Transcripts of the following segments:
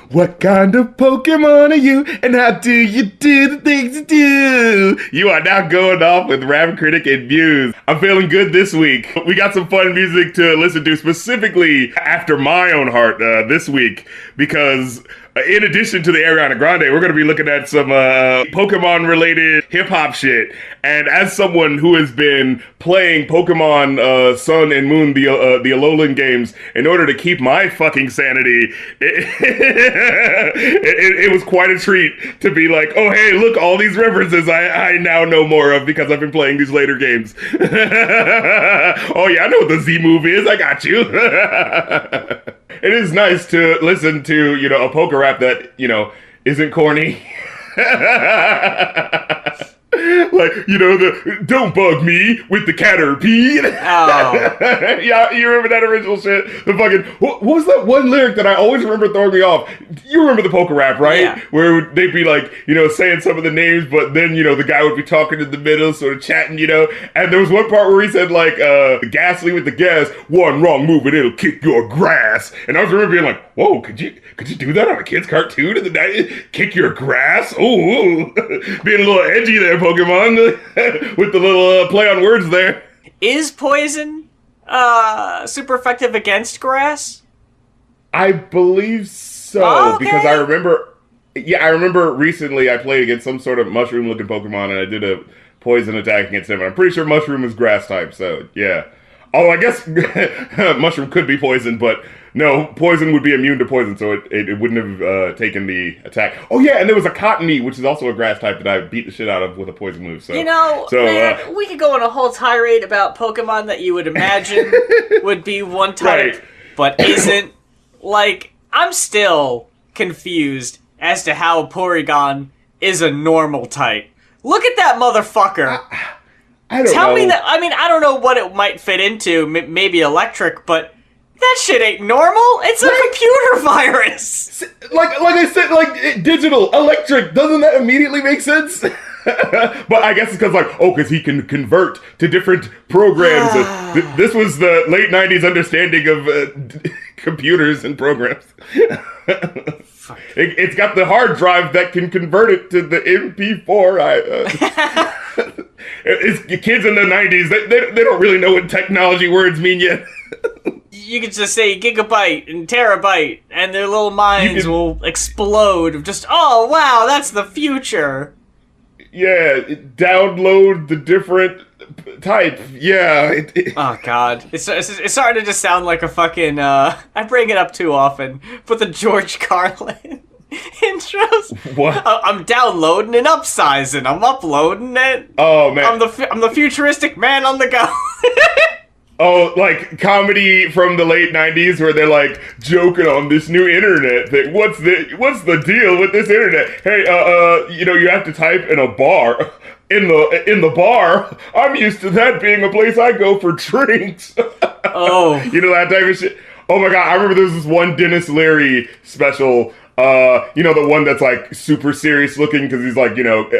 What kind of Pokemon are you, and how do you do the things you do? You are now going off with Rap Critic and Muse. I'm feeling good this week. We got some fun music to listen to, specifically after my own heart this week, because in addition to the Ariana Grande, we're going to be looking at some Pokemon-related hip-hop shit. And as someone who has been playing Pokemon Sun and Moon, the Alolan games, in order to keep my fucking sanity, it was quite a treat to be like, oh, hey, look, all these references I now know more of because I've been playing these later games. Oh, yeah, I know what the Z move is. I got you. It is nice to listen to, a poker rap that, isn't corny. The don't bug me with the Caterpie. Oh. Yeah, you remember that original shit? The fucking, what was that one lyric that I always remember throwing me off? You remember the poker rap, right? Yeah. Where they'd be like, saying some of the names, but then, the guy would be talking in the middle, sort of chatting, and there was one part where he said, like, Ghastly with the gas, one wrong move and it'll kick your grass. And I was remember being like, whoa, could you do that on a kid's cartoon in the 90s? Kick your grass? Ooh. Being a little edgy there, Pokemon, with the little play on words there. Is poison super effective against grass? I believe so, because I remember recently I played against some sort of mushroom-looking Pokemon, and I did a poison attack against him. I'm pretty sure mushroom is grass type, so yeah. Oh, I guess mushroom could be poison, but no, poison would be immune to poison, so it wouldn't have taken the attack. Oh yeah, and there was a cottony, which is also a grass type that I beat the shit out of with a poison move. So, man, we could go on a whole tirade about Pokemon that you would imagine would be one type, right, but isn't. Like, I'm still confused as to how Porygon is a normal type. Look at that motherfucker. I don't know. Tell me that. I mean, I don't know what it might fit into. Maybe electric, but that shit ain't normal. It's a computer virus. Like I said, like digital, electric. Doesn't that immediately make sense? But I guess it's because he can convert to different programs. This was the late 90s understanding of computers and programs. It's got the hard drive that can convert it to the MP4. It's kids in the 90s. They don't really know what technology words mean yet. You could just say gigabyte and terabyte, and their little minds will explode of just, oh, wow, that's the future. Yeah, download the different type. Yeah. Oh, God. It's starting to just sound like a fucking, I bring it up too often, but the George Carlin intros. What? I'm downloading and upsizing. I'm uploading it. Oh, man. I'm the futuristic man on the go. Oh, like comedy from the late 90s where they're like joking on this new internet thing. What's the deal with this internet? Hey, you have to type in a bar. In the bar, I'm used to that being a place I go for drinks. Oh. That type of shit. Oh my God, I remember there was this one Dennis Leary special. The one that's like super serious looking because he's like,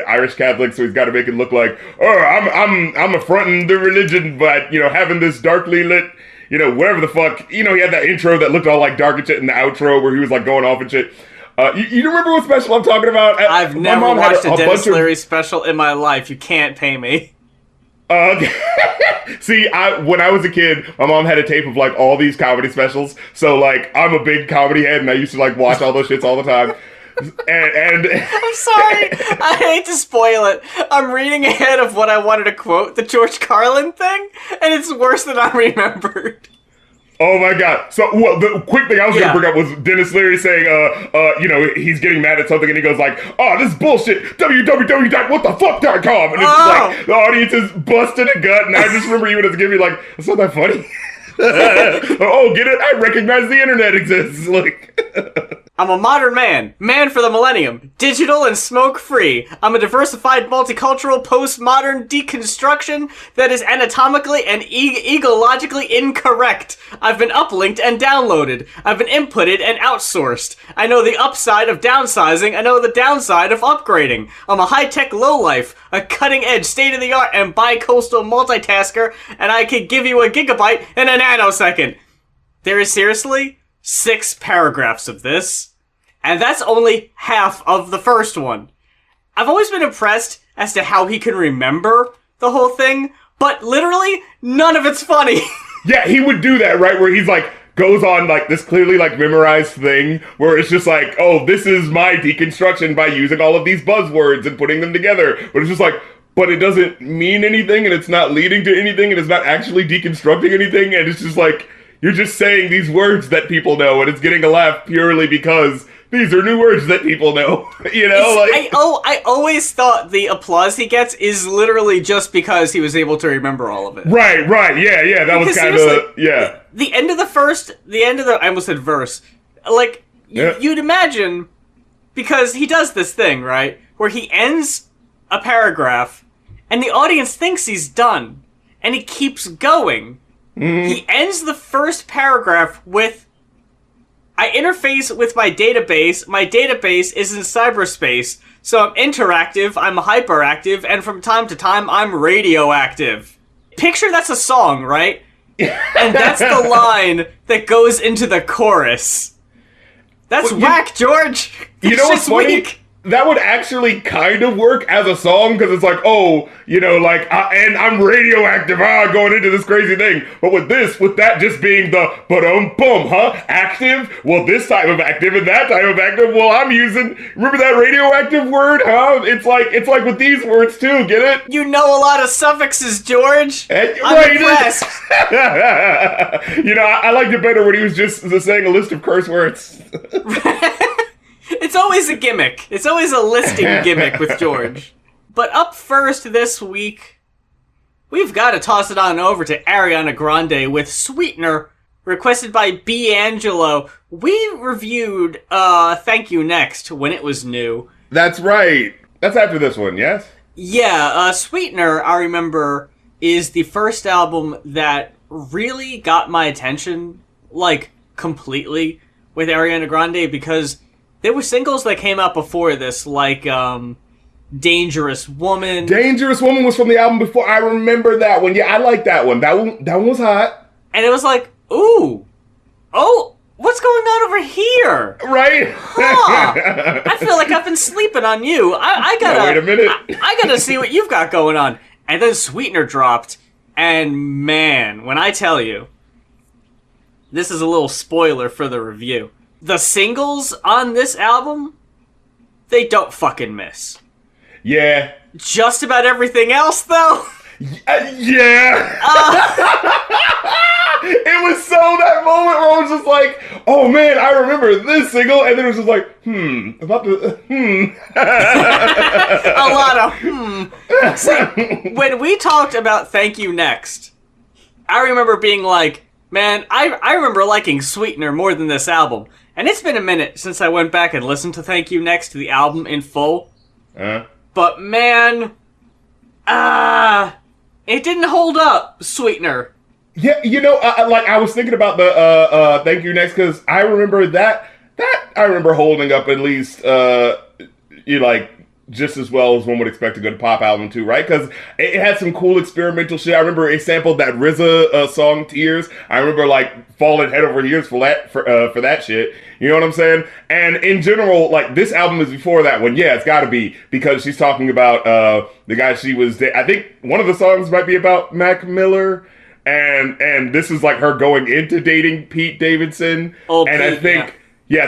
Irish Catholic, so he's got to make it look like, I'm affronting the religion, but having this darkly lit, whatever the fuck, he had that intro that looked all like dark and shit, and the outro where he was like going off and shit. You remember what special I'm talking about? I've never watched a Dennis Leary special in my life. You can't pay me. See, when I was a kid, my mom had a tape of like all these comedy specials. So like, I'm a big comedy head, and I used to like watch all those shits all the time. And I'm sorry, I hate to spoil it. I'm reading ahead of what I wanted to quote, the George Carlin thing, and it's worse than I remembered. Oh my God. So, well, the quick thing I was going to bring up was Dennis Leary saying, he's getting mad at something and he goes like, oh, this is bullshit, www.whatthefuck.com. And it's just like, the audience is busting a gut, and I just remember you as a kid being like, that's not that funny. Oh, get it? I recognize the internet exists. Like, I'm a modern man for the millennium, digital and smoke-free. I'm a diversified, multicultural, postmodern deconstruction that is anatomically and ecologically incorrect. I've been uplinked and downloaded. I've been inputted and outsourced. I know the upside of downsizing. I know the downside of upgrading. I'm a high-tech lowlife, a cutting-edge, state-of-the-art, and bi-coastal multitasker, and I could give you a gigabyte in a nanosecond. There is seriously 6 paragraphs of this, And that's only half of the first one. I've always been impressed as to how he can remember the whole thing, but literally none of it's funny. Yeah, he would do that, right? Where he's like, goes on like this clearly like memorized thing where it's just like, oh, this is my deconstruction by using all of these buzzwords and putting them together. But it's just like, but it doesn't mean anything and it's not leading to anything and it's not actually deconstructing anything. And it's just like, you're just saying these words that people know and it's getting a laugh purely because these are new words that people know. You know, I always thought the applause he gets is literally just because he was able to remember all of it. Right, yeah. That was kind of, yeah. The end of I almost said verse. Like, you'd imagine, because he does this thing, right? Where he ends a paragraph, and the audience thinks he's done, and he keeps going. Mm-hmm. He ends the first paragraph with, I interface with my database is in cyberspace, so I'm interactive, I'm hyperactive, and from time to time I'm radioactive. Picture that's a song, right? And that's the line that goes into the chorus. That's whack, George! You know what's funny? Weak. That would actually kind of work as a song, because it's like, oh, you know, like, and I'm radioactive, going into this crazy thing. But with that just being the ba-dum-bum, active? Well, this type of active and that type of active, well, I'm using, remember that radioactive word, It's like with these words, too, get it? You know a lot of suffixes, George. I'm impressed. You know, I liked it better when he was just saying a list of curse words. It's always a gimmick. It's always a listing gimmick with George. But up first this week, we've got to toss it on over to Ariana Grande with Sweetener, requested by B. Angelo. We reviewed Thank You Next when it was new. That's right. That's after this one, yes? Yeah, Sweetener, I remember, is the first album that really got my attention, like, completely with Ariana Grande, because there were singles that came out before this, like, Dangerous Woman. Dangerous Woman was from the album before. I remember that one. Yeah, I like that one. That one was hot. And it was like, ooh, oh, what's going on over here? Right? Huh. I feel like I've been sleeping on you. I gotta... Now, wait a minute. I gotta see what you've got going on. And then Sweetener dropped, and man, when I tell you, this is a little spoiler for the review. The singles on this album, they don't fucking miss. Yeah. Just about everything else, though. Yeah. It was so that moment where I was just like, oh man, I remember this single, and then it was just like, about the, A lot of See, when we talked about Thank You Next, I remember being like, man, I remember liking Sweetener more than this album. And it's been a minute since I went back and listened to Thank You Next, to the album in full. But man, it didn't hold up, Sweetener. Yeah, you know, I was thinking about the Thank You Next, because I remember that I remember holding up at least, just as well as one would expect a good pop album too, right? Because it had some cool experimental shit. I remember it sampled that RZA song "Tears." I remember like falling head over heels for that shit. You know what I'm saying? And in general, like this album is before that one. Yeah, it's got to be, because she's talking about the guy she was. I think one of the songs might be about Mac Miller. And this is like her going into dating Pete Davidson. Oh, and Pete, I think,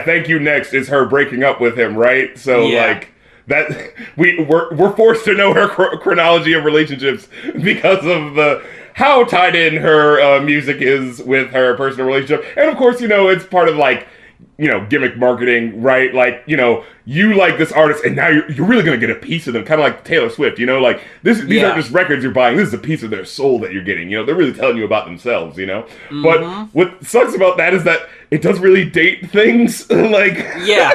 Thank You Next is her breaking up with him, right? So like that we're forced to know her chronology of relationships because of how tied in her music is with her personal relationship. And of course, you know, it's part of like, you know, gimmick marketing, right? Like, you know, you like this artist and now you're really going to get a piece of them, kind of like Taylor Swift, you know, like these aren't just records you're buying, this is a piece of their soul that you're getting, you know, they're really telling you about themselves, you know? Mm-hmm. But what sucks about that is that it doesn't really date things, like... Yeah.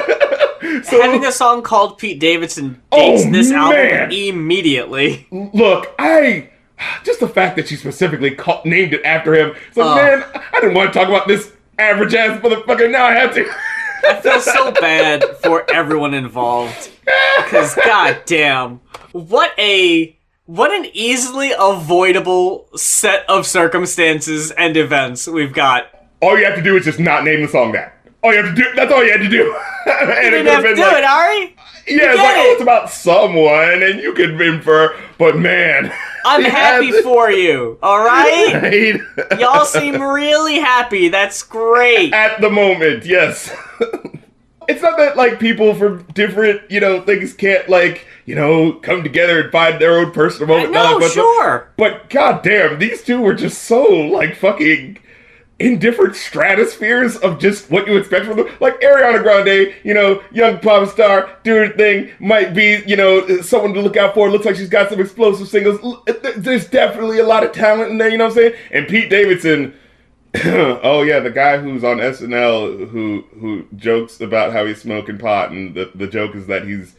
So, having a song called Pete Davidson dates this album immediately. Look, just the fact that she specifically named it after him, it's like, man, I didn't want to talk about this average ass motherfucker, now I have to. I feel so bad for everyone involved. Because goddamn, what an easily avoidable set of circumstances and events we've got. All you have to do is just not name the song that. all you have to do. That's all you had to do. And You didn't have to do it, Ari. Yeah, it's like, oh, it's about someone, and you can infer, but man. I'm happy for you, alright? Right? Y'all seem really happy, that's great. At the moment, yes. It's not that, like, people from different, things can't, like, come together and find their own personal moment. No, sure. But goddamn, these two were just so, like, fucking in different stratospheres of just what you expect from them. Like Ariana Grande, young pop star, doing her thing, might be, someone to look out for. Looks like she's got some explosive singles. There's definitely a lot of talent in there, you know what I'm saying? And Pete Davidson, oh yeah, the guy who's on SNL who jokes about how he's smoking pot, and the joke is that he's,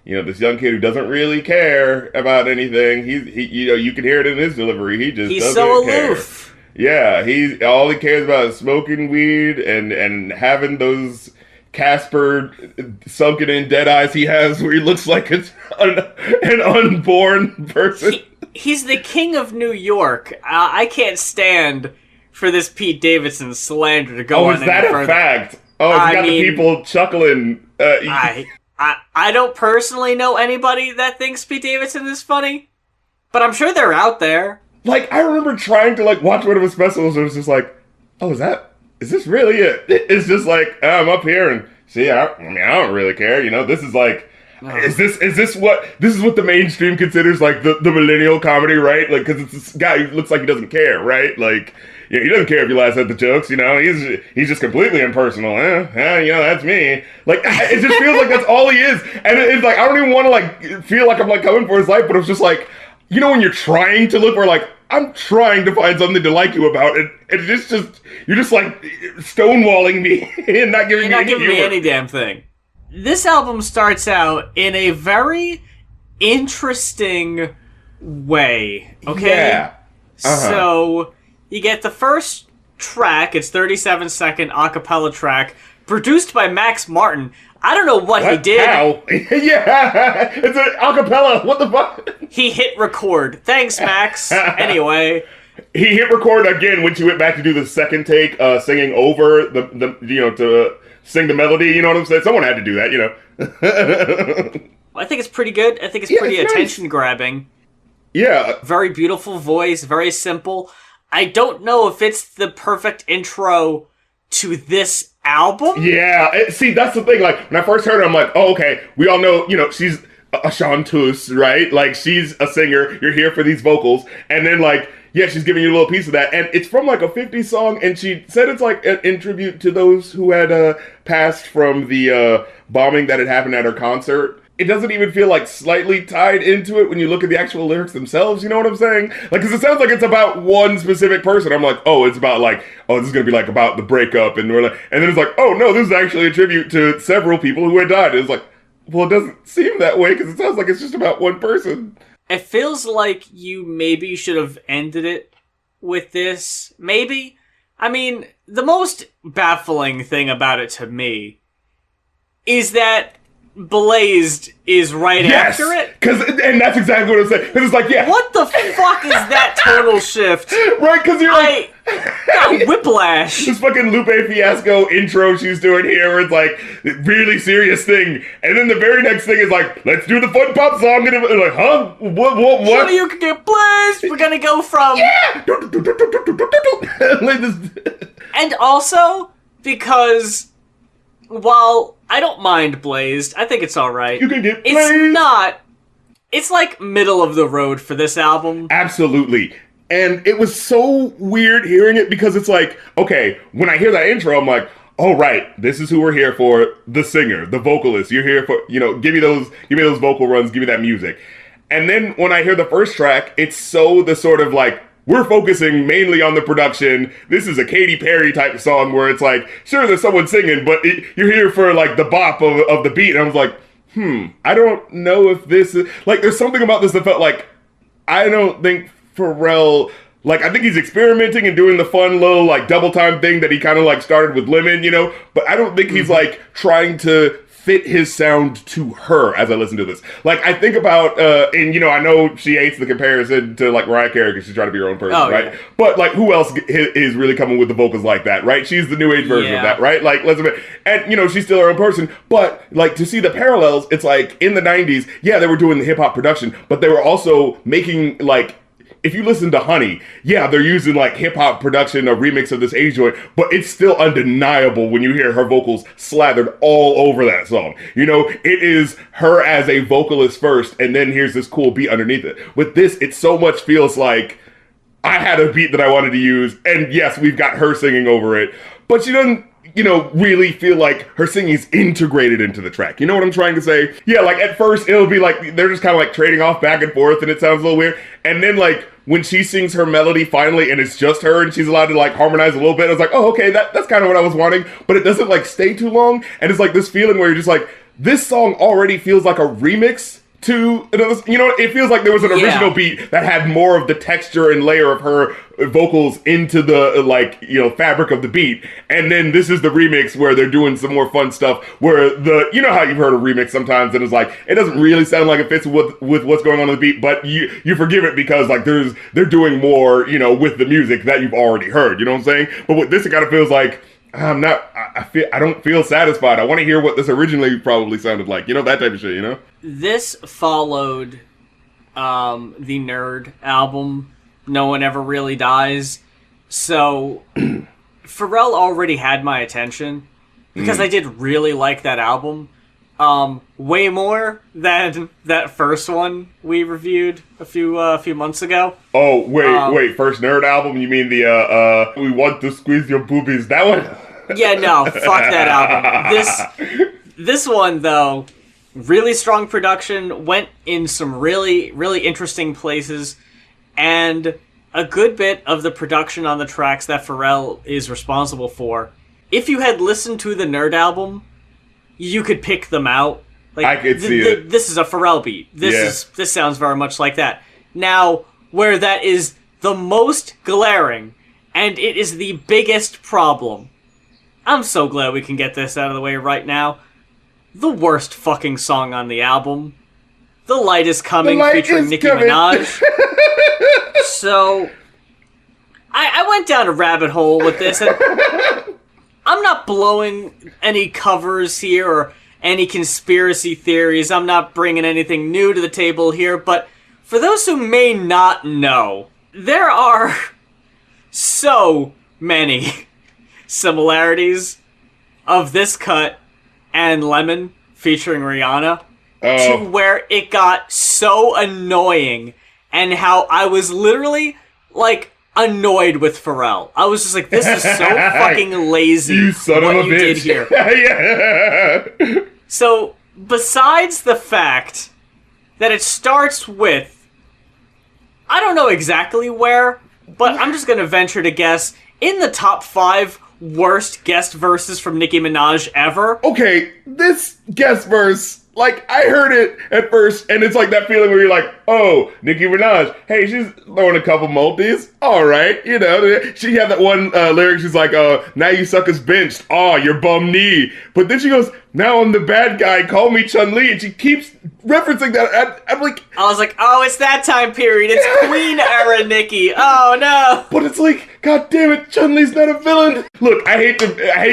this young kid who doesn't really care about anything. He you can hear it in his delivery. He just doesn't so care. aloof. Yeah, all he cares about is smoking weed and having those Casper sunken in dead eyes he has, where he looks like an unborn person. He's the king of New York. I can't stand for this Pete Davidson slander to go on any further. Oh, is that a fact? Oh, you got the people chuckling. I don't personally know anybody that thinks Pete Davidson is funny, but I'm sure they're out there. Like, I remember trying to, like, watch one of his specials, and it was just like, oh, is this really it? It's just like, I'm up here, and see, I don't really care, this is like, is this what the mainstream considers, like, the millennial comedy, right? Like, because it's this guy who looks like he doesn't care, right? Like, he doesn't care if you laugh at the jokes, he's just completely impersonal, that's me. Like, it just feels like that's all he is, and it's like, I don't even want to, like, feel like I'm, like, coming for his life, but it's just like, when you're trying to look for, like, I'm trying to find something to like you about it, and it's just you're just, like, stonewalling me and not giving me any damn thing. This album starts out in a very interesting way, okay? Yeah. So, you get the first track, it's 37-second a cappella track, produced by Max Martin. I don't know what he did. How? Yeah, it's an acapella. What the fuck? He hit record. Thanks, Max. Anyway, he hit record again when she went back to do the second take, singing over the to sing the melody. You know what I'm saying? Someone had to do that. I think it's pretty good. I think it's pretty attention grabbing. Yeah, very beautiful voice, very simple. I don't know if it's the perfect intro to this album? Yeah, see, that's the thing. Like, when I first heard her, I'm like, oh, okay, we all know, she's a chanteuse, right? Like, she's a singer. You're here for these vocals. And then, like, yeah, she's giving you a little piece of that. And it's from, like, a 50s song, and she said it's, like, in tribute to those who had passed from the bombing that had happened at her concert. It doesn't even feel, like, slightly tied into it when you look at the actual lyrics themselves, you know what I'm saying? Like, because it sounds like it's about one specific person. I'm like, oh, it's about, like, oh, this is going to be, like, about the breakup, and we're like, and then it's like, oh, no, this is actually a tribute to several people who had died. It's like, well, it doesn't seem that way, because it sounds like it's just about one person. It feels like you maybe should have ended it with this. Maybe? I mean, the most baffling thing about it to me is that Blazed is right after it. And that's exactly what I'm saying. Because it's like, yeah. What the fuck is that tonal shift? Right, because you're like... got whiplash. This fucking Lupe Fiasco intro she's doing here, where it's like, really serious thing. And then the very next thing is like, let's do the fun pop song. And it's like, huh? What? So you can get blazed. We're gonna go from... Yeah! And also, because... while I don't mind Blazed, I think it's alright. You can get Blazed. It's not... it's like middle of the road for this album. Absolutely. And it was so weird hearing it because it's like, okay, when I hear that intro, I'm like, oh, right, this is who we're here for. The singer, the vocalist. You're here for, give me those vocal runs, give me that music. And then when I hear the first track, it's so the sort of like, we're focusing mainly on the production. This is a Katy Perry type of song where it's like, sure, there's someone singing, but you're here for like the bop of the beat. And I was like, I don't know if this is... like, there's something about this that felt like, I don't think Pharrell... like, I think he's experimenting and doing the fun little, like, double time thing that he kind of, like, started with Lemon, but I don't think he's, like, trying to fit his sound to her as I listen to this. Like, I think about, and, you know, I know she hates the comparison to, like, Mariah Carey because she's trying to be her own person, right? Yeah. But, like, who else is really coming with the vocals like that, right? She's the new age version of that, right? Like, let's admit, and, you know, she's still her own person, but, like, to see the parallels, it's like, in the 90s, yeah, they were doing the hip-hop production, but they were also making, like, if you listen to Honey, yeah, they're using like hip hop production, a remix of this age joint, but it's still undeniable when you hear her vocals slathered all over that song. You know, it is her as a vocalist first, and then here's this cool beat underneath it. With this, it so much feels like I had a beat that I wanted to use, and yes, we've got her singing over it, but she doesn't, you know, really feel like her singing is integrated into the track. You know what I'm trying to say? Yeah, like at first it'll be like, they're just kind of like trading off back and forth and it sounds a little weird. And then like when she sings her melody finally and it's just her and she's allowed to like harmonize a little bit, I was like, oh, okay, that's kind of what I was wanting. But it doesn't like stay too long. And it's like this feeling where you're just like, this song already feels like a remix to, you know, it feels like there was an original beat that had more of the texture and layer of her vocals into the, like, you know, fabric of the beat. And then this is the remix where they're doing some more fun stuff where the, you know how you've heard a remix sometimes and it's like, it doesn't really sound like it fits with what's going on in the beat, but you forgive it because like they're doing more, you know, with the music that you've already heard, you know what I'm saying? But with this, it kind of feels like, I don't feel satisfied. I want to hear what this originally probably sounded like. You know, that type of shit, you know? This followed the Nerd album, No One Ever Really Dies. So Pharrell already had my attention because I did really like that album. Way more than that first one we reviewed a few months ago. Oh, wait, first Nerd album? You mean the, We Want to Squeeze Your Boobies, that one? Yeah, no, fuck that album. This one, though, really strong production, went in some really, really interesting places, and a good bit of the production on the tracks that Pharrell is responsible for. If you had listened to the Nerd album, you could pick them out. Like, I could see it. This is a Pharrell beat. This sounds very much like that. Now, where that is the most glaring, and it is the biggest problem, I'm so glad we can get this out of the way right now. The worst fucking song on the album, The Light Is Coming, featuring Nicki Minaj. So, I went down a rabbit hole with this, and I'm not blowing any covers here or any conspiracy theories. I'm not bringing anything new to the table here, but for those who may not know, there are so many similarities of this cut and Lemon featuring Rihanna to where it got so annoying, and how I was literally like annoyed with Pharrell. I was just like, this is so fucking lazy. You son what of a you bitch. Did here. Yeah. So, besides the fact that it starts with, I don't know exactly where, but I'm just gonna venture to guess, in the top 5 worst guest verses from Nicki Minaj ever. Okay, this guest verse, like, I heard it at first, and it's like that feeling where you're like, oh, Nicki Minaj, hey, she's throwing a couple multis, all right, you know. She had that one lyric, she's like, now you suckers benched, your bum knee. But then she goes, now I'm the bad guy, call me Chun-Li, and she keeps referencing that. I'm like... I was like, oh, it's that time period, it's Queen era Nicki, oh no. But it's like, god damn it, Chun-Li's not a villain. Look, I hate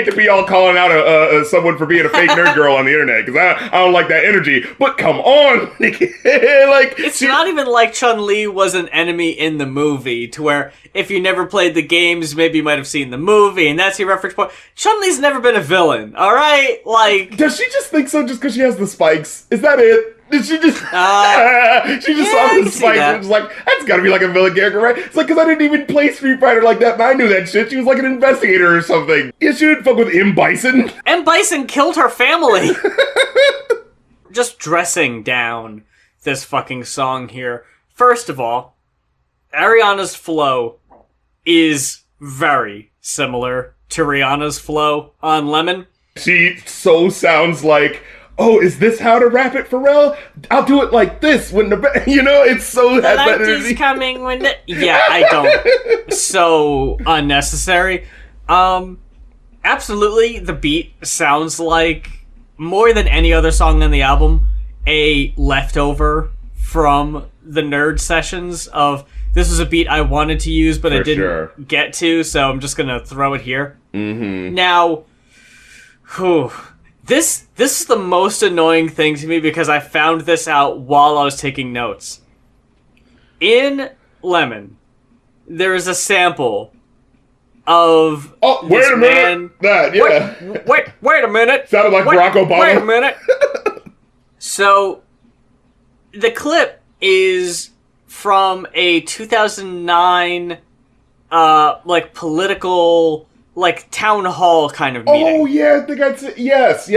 to be all calling out someone for being a fake nerd girl on the internet, because I don't like that energy, but come on, Nicki. Like, it's not even like Chun-Li was an enemy in the movie, to where if you never played the games, maybe you might have seen the movie, and that's your reference point. Chun-Li's never been a villain, alright? Like... Does she just think so just because she has the spikes? Is that it? Did she just... she just saw the spikes and was like, that's gotta be like a villain character, right? It's like, because I didn't even play Street Fighter like that, and I knew that shit. She was like an investigator or something. Yeah, she didn't fuck with M. Bison. M. Bison killed her family. Just dressing down this fucking song here. First of all, Ariana's flow is very similar to Rihanna's flow on Lemon. She so sounds like, oh, is this how to rap it, Pharrell? I'll do it like this when the, you know, it's so... The light is coming when the... Yeah, I don't. So unnecessary. Absolutely, the beat sounds like more than any other song on the album, a leftover from the nerd sessions of, this was a beat I wanted to use, but I didn't get to, so I'm just gonna throw it here. Mm-hmm. Now, this is the most annoying thing to me because I found this out while I was taking notes. In Lemon, there is a sample of wait a minute! Wait a minute! Sounded like Barack Obama. Wait a minute! So, the clip is from a 2009, political, town hall kind of meeting. Oh, yeah, I think I'd say, yes.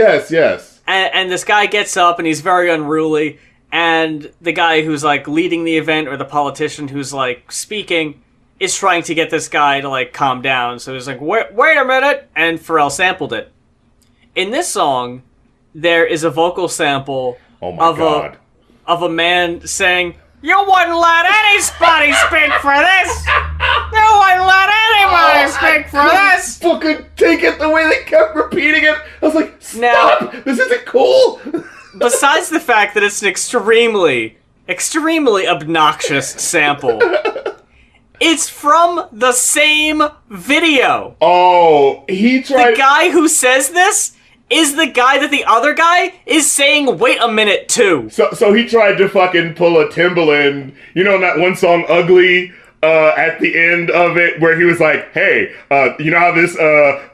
And this guy gets up, and he's very unruly, and the guy who's, leading the event, or the politician who's, speaking, is trying to get this guy to, calm down. So he's like, wait a minute! And Pharrell sampled it. In this song, there is a vocal sample of a man saying, "You wouldn't let anybody speak for this! You wouldn't let anybody speak for this!" Fucking take it the way they kept repeating it. I was like, stop! This isn't cool! Besides the fact that it's an extremely obnoxious sample, it's from the same video. Oh, he tried... The guy who says this is the guy that the other guy is saying, "Wait a minute," to. So he tried to fucking pull a Timbaland, in that one song, Ugly, at the end of it, where he was like, "Hey, you know how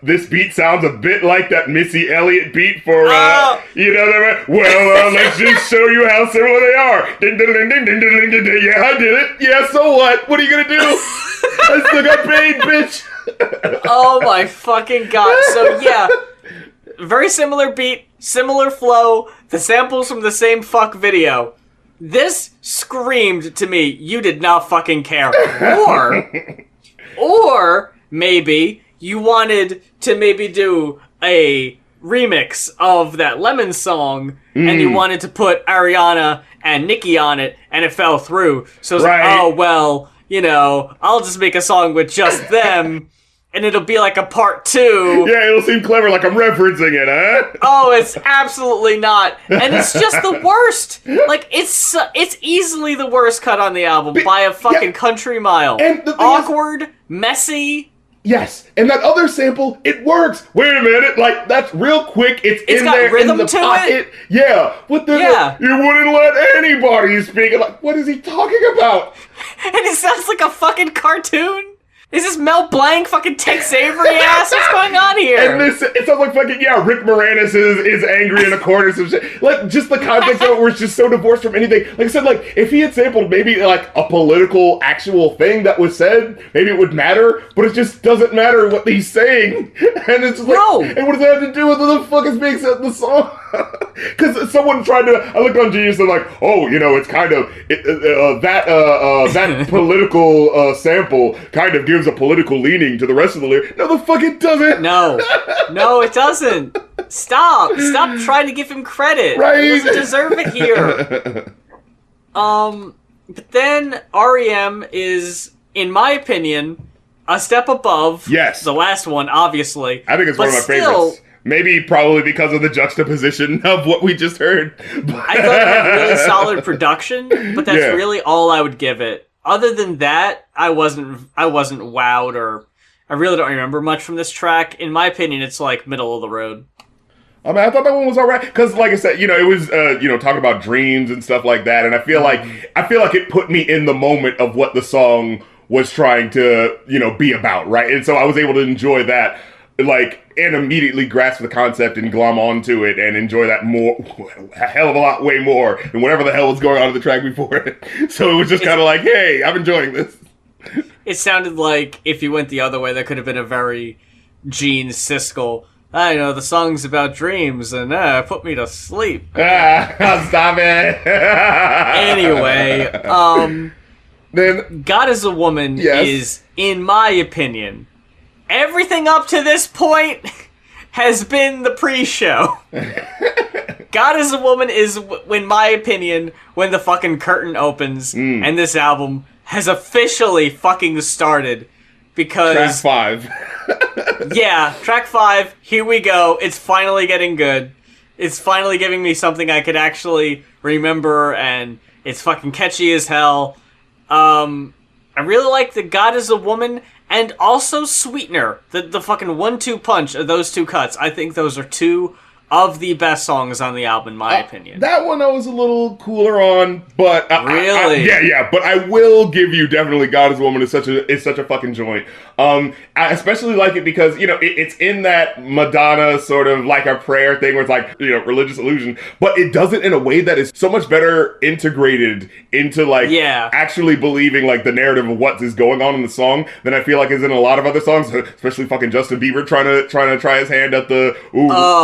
this beat sounds a bit like that Missy Elliott beat for, Well, let's just show you how similar they are. Ding, ding, ding, ding, ding, ding, ding, ding. Yeah, I did it. Yeah, so what? What are you gonna do? I still got paid, bitch." Oh my fucking god. So yeah, very similar beat, similar flow, the samples from the same fuck video. This screamed to me, you did not fucking care. Or maybe you wanted to do a remix of that Lemon song, and you wanted to put Ariana and Nicki on it, and it fell through. So it's I'll just make a song with just them, and it'll be like a part 2. Yeah, it'll seem clever, like I'm referencing it, huh? Oh, it's absolutely not. And it's just the worst. It's easily the worst cut on the album by a fucking country mile. And the thing awkward, messy. Yes, and that other sample, it works. Wait a minute, that's real quick. It's in got there rhythm in the to pocket. it. Yeah, you wouldn't let anybody speak. What is he talking about? And it sounds like a fucking cartoon. Is this Mel Blanc fucking Tex Avery ass? What's going on here? And it sounds like fucking, Rick Moranis is angry in a corner, some shit. Just the context of it where it's just so divorced from anything. Like I said, if he had sampled maybe a political actual thing that was said, maybe it would matter, but it just doesn't matter what he's saying. And it's just no. And what does that have to do with what the fuck is being said in the song? Because someone tried to, I looked on Genius and it's kind of, that political sample kind of gives a political leaning to the rest of the lyric. No, the fuck it doesn't. No, it doesn't. Stop trying to give him credit. Right. He doesn't deserve it here. But then REM is, in my opinion, a step above the last one, obviously. I think it's one of my favorites. Maybe probably because of the juxtaposition of what we just heard. I thought it had really solid production, but that's really all I would give it. Other than that, I wasn't wowed, or I really don't remember much from this track. In my opinion, it's middle of the road. I mean, I thought that one was alright because, like I said, it was talking about dreams and stuff like that, and I feel like it put me in the moment of what the song was trying to be about, right? And so I was able to enjoy that, and immediately grasp the concept and glom onto it and enjoy that a hell of a lot way more than whatever the hell was going on in the track before it. So it was just kind of like, hey, I'm enjoying this. It sounded like if you went the other way, that could have been a very Gene Siskel. I know the song's about dreams and put me to sleep. Stop it. Anyway, then God is a Woman is, in my opinion, everything up to this point has been the pre-show. God is a Woman is, in my opinion, when the fucking curtain opens and this album has officially fucking started. Because track 5. Track 5, here we go. It's finally getting good. It's finally giving me something I could actually remember, and it's fucking catchy as hell. I really like the God is a Woman, and also Sweetener. The fucking 1-2 punch of those two cuts. I think those are two of the best songs on the album, in my opinion. That one I was a little cooler on, but really, yeah. But I will give you definitely God is a Woman is such a fucking joint. I especially like it because it's in that Madonna sort of like a prayer thing where it's like religious illusion, but it does it in a way that is so much better integrated into like actually believing like the narrative of what is going on in the song than I feel like is in a lot of other songs, especially fucking Justin Bieber trying to try his hand at the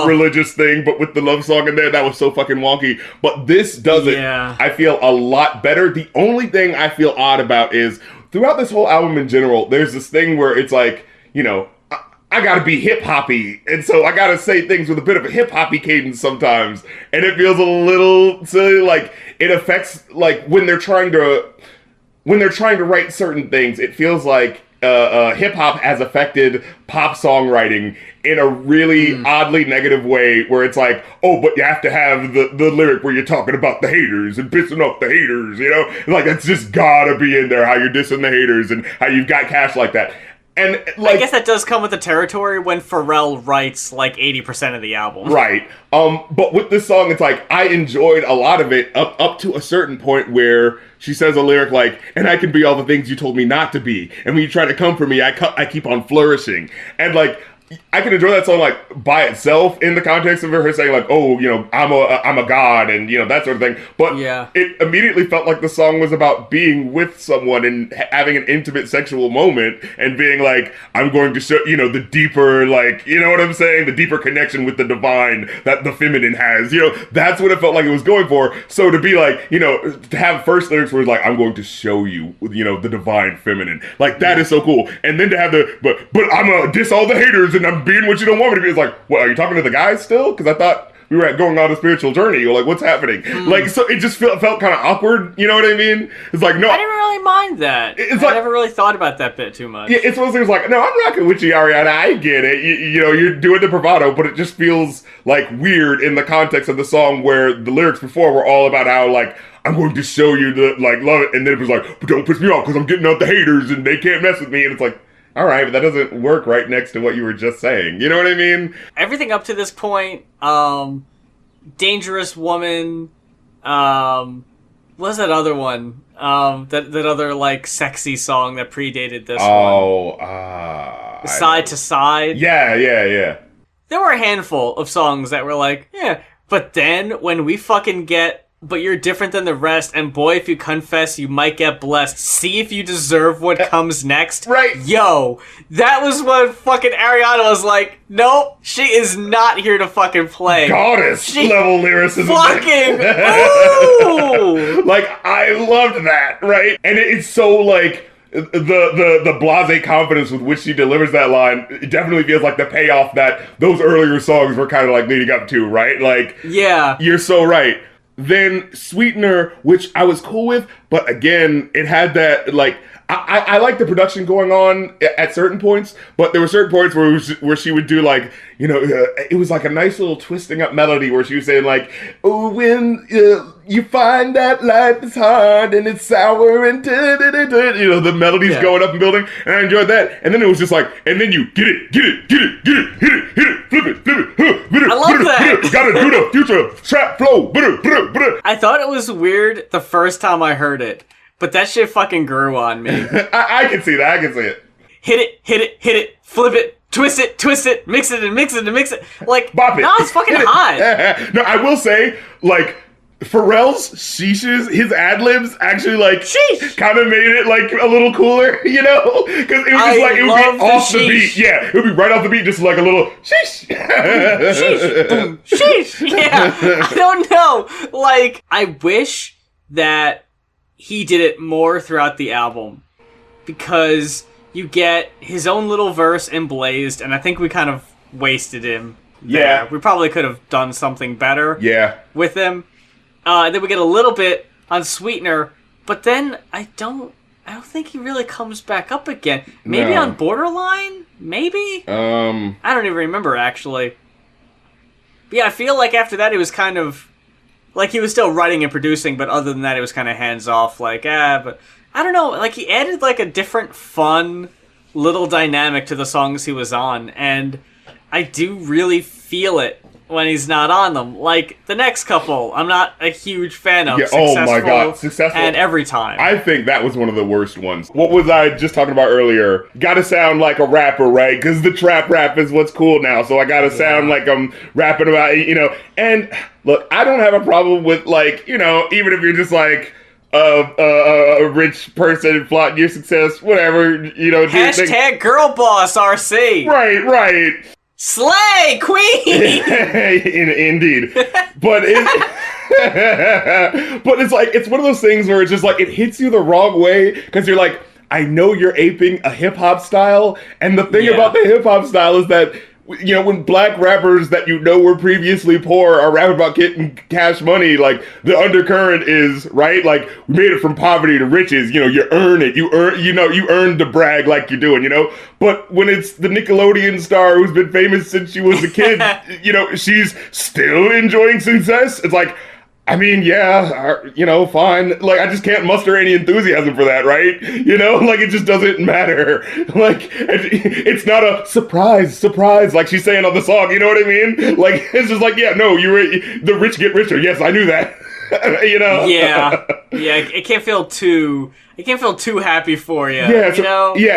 religious thing, but with the love song in there. That was so fucking wonky. But this does it, I feel, a lot better. The only thing I feel odd about is throughout this whole album in general, there's this thing where it's like, I gotta be hip-hoppy, and so I gotta say things with a bit of a hip-hoppy cadence sometimes, and it feels a little silly. Like, it affects, like, when they're trying to write certain things, it feels like hip-hop has affected pop songwriting in a really oddly negative way, where it's like, oh, but you have to have the lyric where you're talking about the haters and pissing off the haters, Like, that's just gotta be in there, how you're dissing the haters and how you've got cash like that. And like, I guess that does come with the territory when Pharrell writes like 80% of the album. Right. But with this song, it's like, I enjoyed a lot of it up to a certain point where she says a lyric like, and I can be all the things you told me not to be. And when you try to come for me, I keep on flourishing. And like, I can enjoy that song like by itself in the context of her saying like, oh, I'm a god and that sort of thing. But it immediately felt like the song was about being with someone and having an intimate sexual moment and being like, I'm going to show the deeper, like, what I'm saying, the deeper connection with the divine that the feminine has. That's what it felt like it was going for. So to be like, to have first lyrics where it's like, I'm going to show you, the divine feminine, like that is so cool. And then to have but I'm gonna diss all the haters and I'm being what you don't want me to be. It's like, what, are you talking to the guys still? Because I thought we were going on a spiritual journey. You're like, what's happening? Like, so it just felt kind of awkward. You know what I mean? It's like, no. I didn't really mind that. I never really thought about that bit too much. Yeah, it's one of those things like, no, I'm rocking with you, Ariana. I get it. You're doing the bravado, but it just feels like weird in the context of the song where the lyrics before were all about how like, I'm going to show you the like love it, and then it was like, but don't piss me off because I'm getting out the haters and they can't mess with me. And it's like, all right, but that doesn't work right next to what you were just saying. You know what I mean? Everything up to this point, Dangerous Woman, what's that other one? That other, like, sexy song that predated this one. Side to Side. Yeah. There were a handful of songs that were like, yeah, but then when we fucking get But You're Different Than the Rest, and boy, if you confess, you might get blessed. See if you deserve what comes next. Right. Yo, that was when fucking Ariana was like, nope, she is not here to fucking play. Goddess level lyricism. Fucking, ooh! Like, I loved that, right? And it's so, like, the blasé confidence with which she delivers that line, it definitely feels like the payoff that those earlier songs were kind of, like, leading up to, right? Like, yeah. You're so right. Then Sweetener, which I was cool with, but again, it had that, like, I like the production going on at certain points, but there were certain points where she would do, like, it was like a nice little twisting up melody where she was saying, like, oh, when you find that life is hard and it's sour and the melody's going up and building, and I enjoyed that. And then it was just like, and then you get it, hit it, flip it, I love that. Gotta do the future trap flow. I thought it was weird the first time I heard it, but that shit fucking grew on me. I can see that. I can see it. Hit it, flip it, twist it, mix it and mix it and mix it. Like, bop it. No, it's fucking hot. No, I will say, like, Pharrell's sheeshes, his ad-libs actually, like, kind of made it, like, a little cooler, Because it was just like, it would be off the beat. Yeah, it would be right off the beat, just like a little sheesh. Sheesh. Boom. Sheesh. Yeah. I don't know. Like, I wish that he did it more throughout the album, because you get his own little verse in Blazed, and I think we kind of wasted him there. Yeah. We probably could have done something better with him. Then we get a little bit on Sweetener, but then I don't think he really comes back up again. Maybe on Borderline? Maybe? I don't even remember, actually. But yeah, I feel like after that it was kind of like he was still writing and producing, but other than that it was kind of hands off. Like, but I don't know. Like he added like a different, fun little dynamic to the songs he was on, and I do really feel it when he's not on them. Like, the next couple, I'm not a huge fan of. Yeah, oh my god, Successful. And Every Time. I think that was one of the worst ones. What was I just talking about earlier? Gotta sound like a rapper, right? Because the trap rap is what's cool now, so I gotta sound like I'm rapping about, and look, I don't have a problem with, like, even if you're just like, a rich person flaunting your success, whatever, Hashtag girl boss RC. Right. Slay, queen! Indeed. But it's like, it's one of those things where it's just like, it hits you the wrong way, because you're like, I know you're aping a hip-hop style, and the thing about the hip-hop style is that, when black rappers that were previously poor are rapping about getting cash money, like, the undercurrent is, right? Like, we made it from poverty to riches, you earn it, you earn to brag like you're doing, But when it's the Nickelodeon star who's been famous since she was a kid, she's still enjoying success, it's like, I mean, yeah, fine. Like, I just can't muster any enthusiasm for that, right? Like, it just doesn't matter. Like, it's not a surprise, like she's saying on the song, you know what I mean? Like, it's just like, the rich get richer. Yes, I knew that. Yeah, it can't feel too happy for you. Yeah,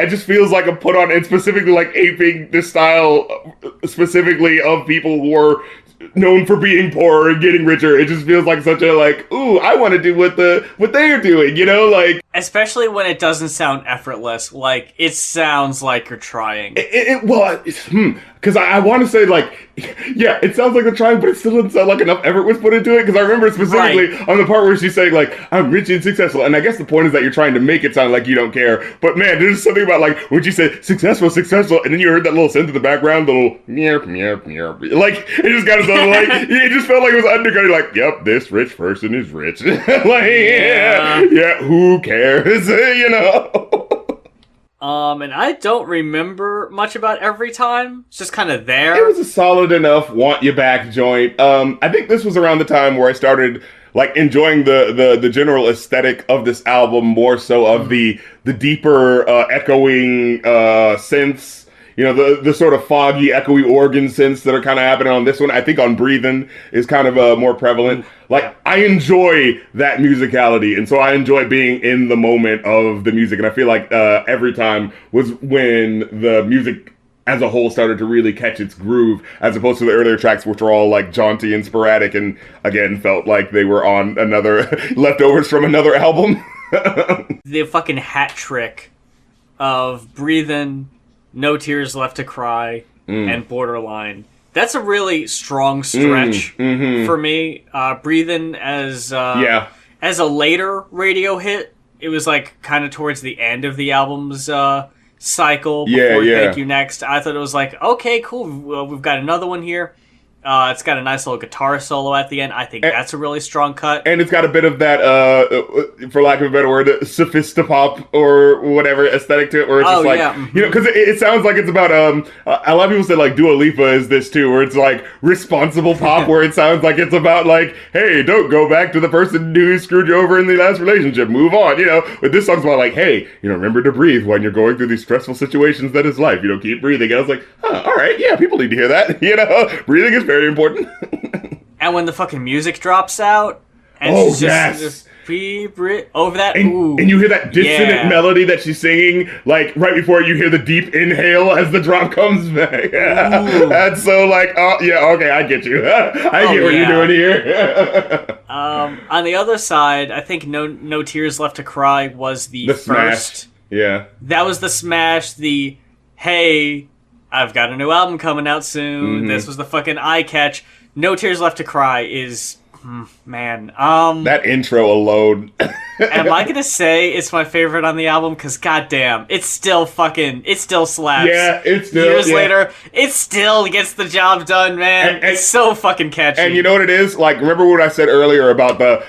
it just feels like a put on, and specifically like aping the style, specifically of people who are known for being poor and getting richer. It just feels like such a, like, ooh, I want to do what they're doing, like. Especially when it doesn't sound effortless. Like, it sounds like you're trying. Because I want to say, like, yeah, it sounds like they're trying, but it still doesn't sound like enough effort was put into it. Because I remember specifically on the part where she's saying, like, I'm rich and successful. And I guess the point is that you're trying to make it sound like you don't care. But man, there's something about, like, when she said successful, and then you heard that little synth in the background, little meow, meow, meow. Like, it just got something like, it just felt like it was undercutting, like, yep, this rich person is rich. Like, yeah, who cares? And I don't remember much about Every Time. It's just kind of there. It was a solid enough want you back joint. I think this was around the time where I started, like, enjoying the general aesthetic of this album more so of the deeper echoing synths. The sort of foggy, echoey organ synths that are kind of happening on this one. I think on Breathin' is kind of more prevalent. Like, I enjoy that musicality, and so I enjoy being in the moment of the music. And I feel like Every Time was when the music as a whole started to really catch its groove, as opposed to the earlier tracks, which were all, like, jaunty and sporadic, and again felt like they were on another leftovers from another album. The fucking hat trick of Breathin', No Tears Left to Cry, and Borderline. That's a really strong stretch for me. Breathin' as a later radio hit, it was like kind of towards the end of the album's cycle before Thank You Next. I thought it was like, okay, cool, well, we've got another one here. It's got a nice little guitar solo at the end. I think that's a really strong cut. And it's got a bit of that, for lack of a better word, sophistopop or whatever aesthetic to it, where it's just like, because it sounds like it's about, a lot of people say, like, Dua Lipa is this too, where it's like responsible pop, where it sounds like it's about, like, hey, don't go back to the person who screwed you over in the last relationship, move on, But this song's about, like, hey, remember to breathe when you're going through these stressful situations that is life, keep breathing. And I was like, all right, yeah, people need to hear that, breathing is very important. And when the fucking music drops out, and she's just over that, and you hear that dissonant melody that she's singing, like, right before you hear the deep inhale as the drop comes back. That's so, like, oh, yeah, okay, I get you. I get what you're doing here. On the other side, I think No Tears Left to Cry was the first. Smash. Yeah. That was the smash, the, hey, I've got a new album coming out soon. This was the fucking eye catch. No Tears Left to Cry is, man. That intro alone. Am I gonna say it's my favorite on the album? Because goddamn, it still slaps. Yeah, it's still years later. It still gets the job done, man. It's so fucking catchy. And you know what it is? Like, remember what I said earlier about the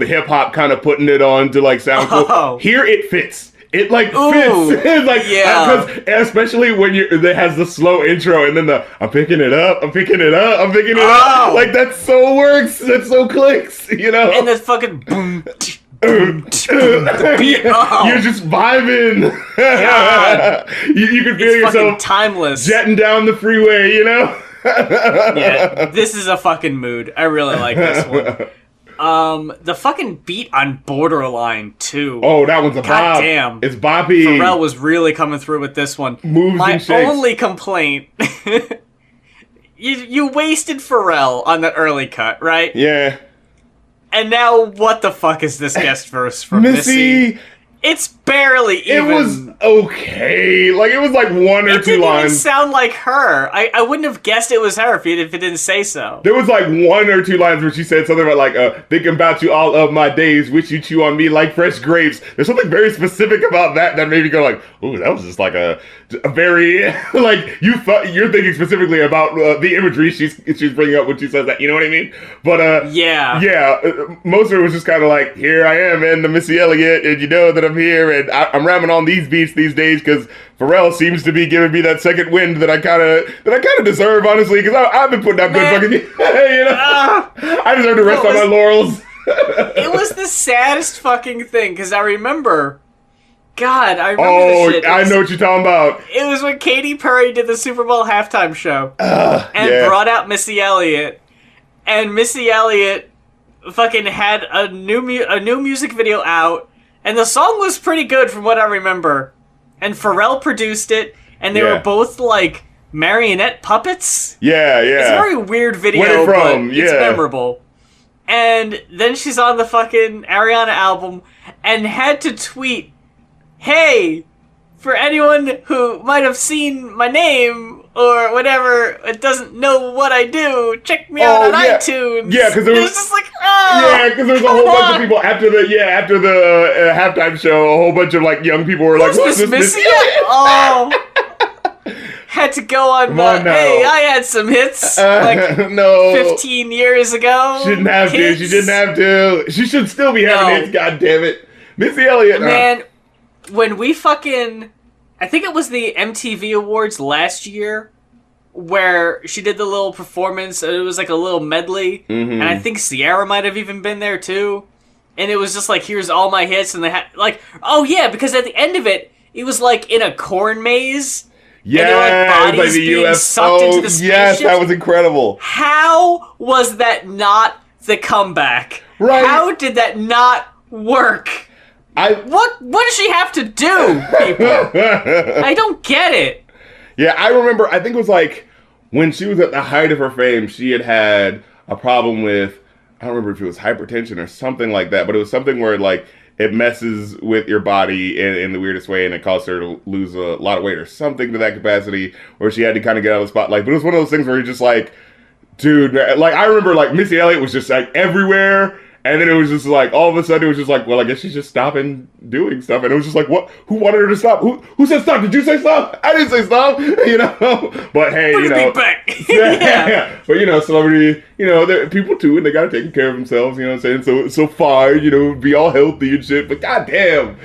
hip hop kind of putting it on to, like, sound cool? Here it fits. it like Ooh, fits. It's like, yeah. Especially when it has the slow intro and then I'm picking it up, I'm picking it up, I'm picking it up. Like that so works. That so clicks, you know? And then fucking boom. The beat. You're just vibing. You can feel it's yourself timeless. jetting down the freeway, you know? Yeah, this is a fucking mood. I really like this one. The fucking beat on Borderline too. Oh, that one's a bop. Damn. It's boppy. Pharrell was really coming through with this one. Moves My and shakes. only complaint, you wasted Pharrell on that early cut, right? Yeah. And now what the fuck is this guest verse for Missy? It's barely even. It was okay. Like, it was like one or two It didn't even lines. sound like her. I wouldn't have guessed it was her if it didn't say so. There was like one or two lines where she said something about like, thinking about you all of my days, wish you chew on me like fresh grapes. There's something very specific about that made me go like, ooh, that was just like a very, like, you're thinking specifically about the imagery she's bringing up when she says that, you know what I mean? But, yeah, most of it was just kind of like, here I am in the Missy Elliott, and you know that I'm here, and I'm ramming on these beats these days, because Pharrell seems to be giving me that second wind that I kind of deserve, honestly, because I've been putting out good fucking, you know, I deserve to rest on my laurels. It was the saddest fucking thing, because I remember this shit. I know what you're talking about. It was when Katy Perry did the Super Bowl halftime show and brought out Missy Elliott, and Missy Elliott fucking had a new music video out, and the song was pretty good from what I remember. And Pharrell produced it, and they were both like marionette puppets. Yeah. It's a very weird video, but it's memorable. And then she's on the fucking Ariana album and had to tweet, "Hey, for anyone who might have seen my name or whatever, it doesn't know what I do, check me out on iTunes." Yeah, because it was just like, because there was a whole bunch of people after the halftime show. A whole bunch of like young people were like, "Who's this Missy?" Had to go on. Hey, I had some hits like 15 years ago. Shouldn't have to. She didn't have to. She should still be having hits. God damn it, Missy Elliott. Man, when we fucking, I think it was the MTV Awards last year, where she did the little performance. It was like a little medley, and I think Ciara might have even been there too. And it was just like, here's all my hits, and they had like, because at the end of it, it was like in a corn maze. Yeah, and there were like bodies the being UFO. sucked into the spaceships. Yes, that was incredible. How was that not the comeback? Right. How did that not work? What does she have to do, people? I don't get it. Yeah, I remember, I think it was like, when she was at the height of her fame, she had a problem with, I don't remember if it was hypertension or something like that, but it was something where like, it messes with your body in the weirdest way, and it caused her to lose a lot of weight or something to that capacity, where she had to kind of get out of the spotlight. But it was one of those things where you're just like, dude, like, I remember like Missy Elliott was just like everywhere, and then it was just like, all of a sudden it was just like, well, I guess she's just stopping doing stuff, and it was just like, what? Who wanted her to stop? Who said stop? Did you say stop? I didn't say stop, you know? But hey, Bring you know. me back. Yeah. But you know, celebrity, you know, they're people too, and they gotta take care of themselves, you know what I'm saying? So fine, you know, be all healthy and shit, but goddamn.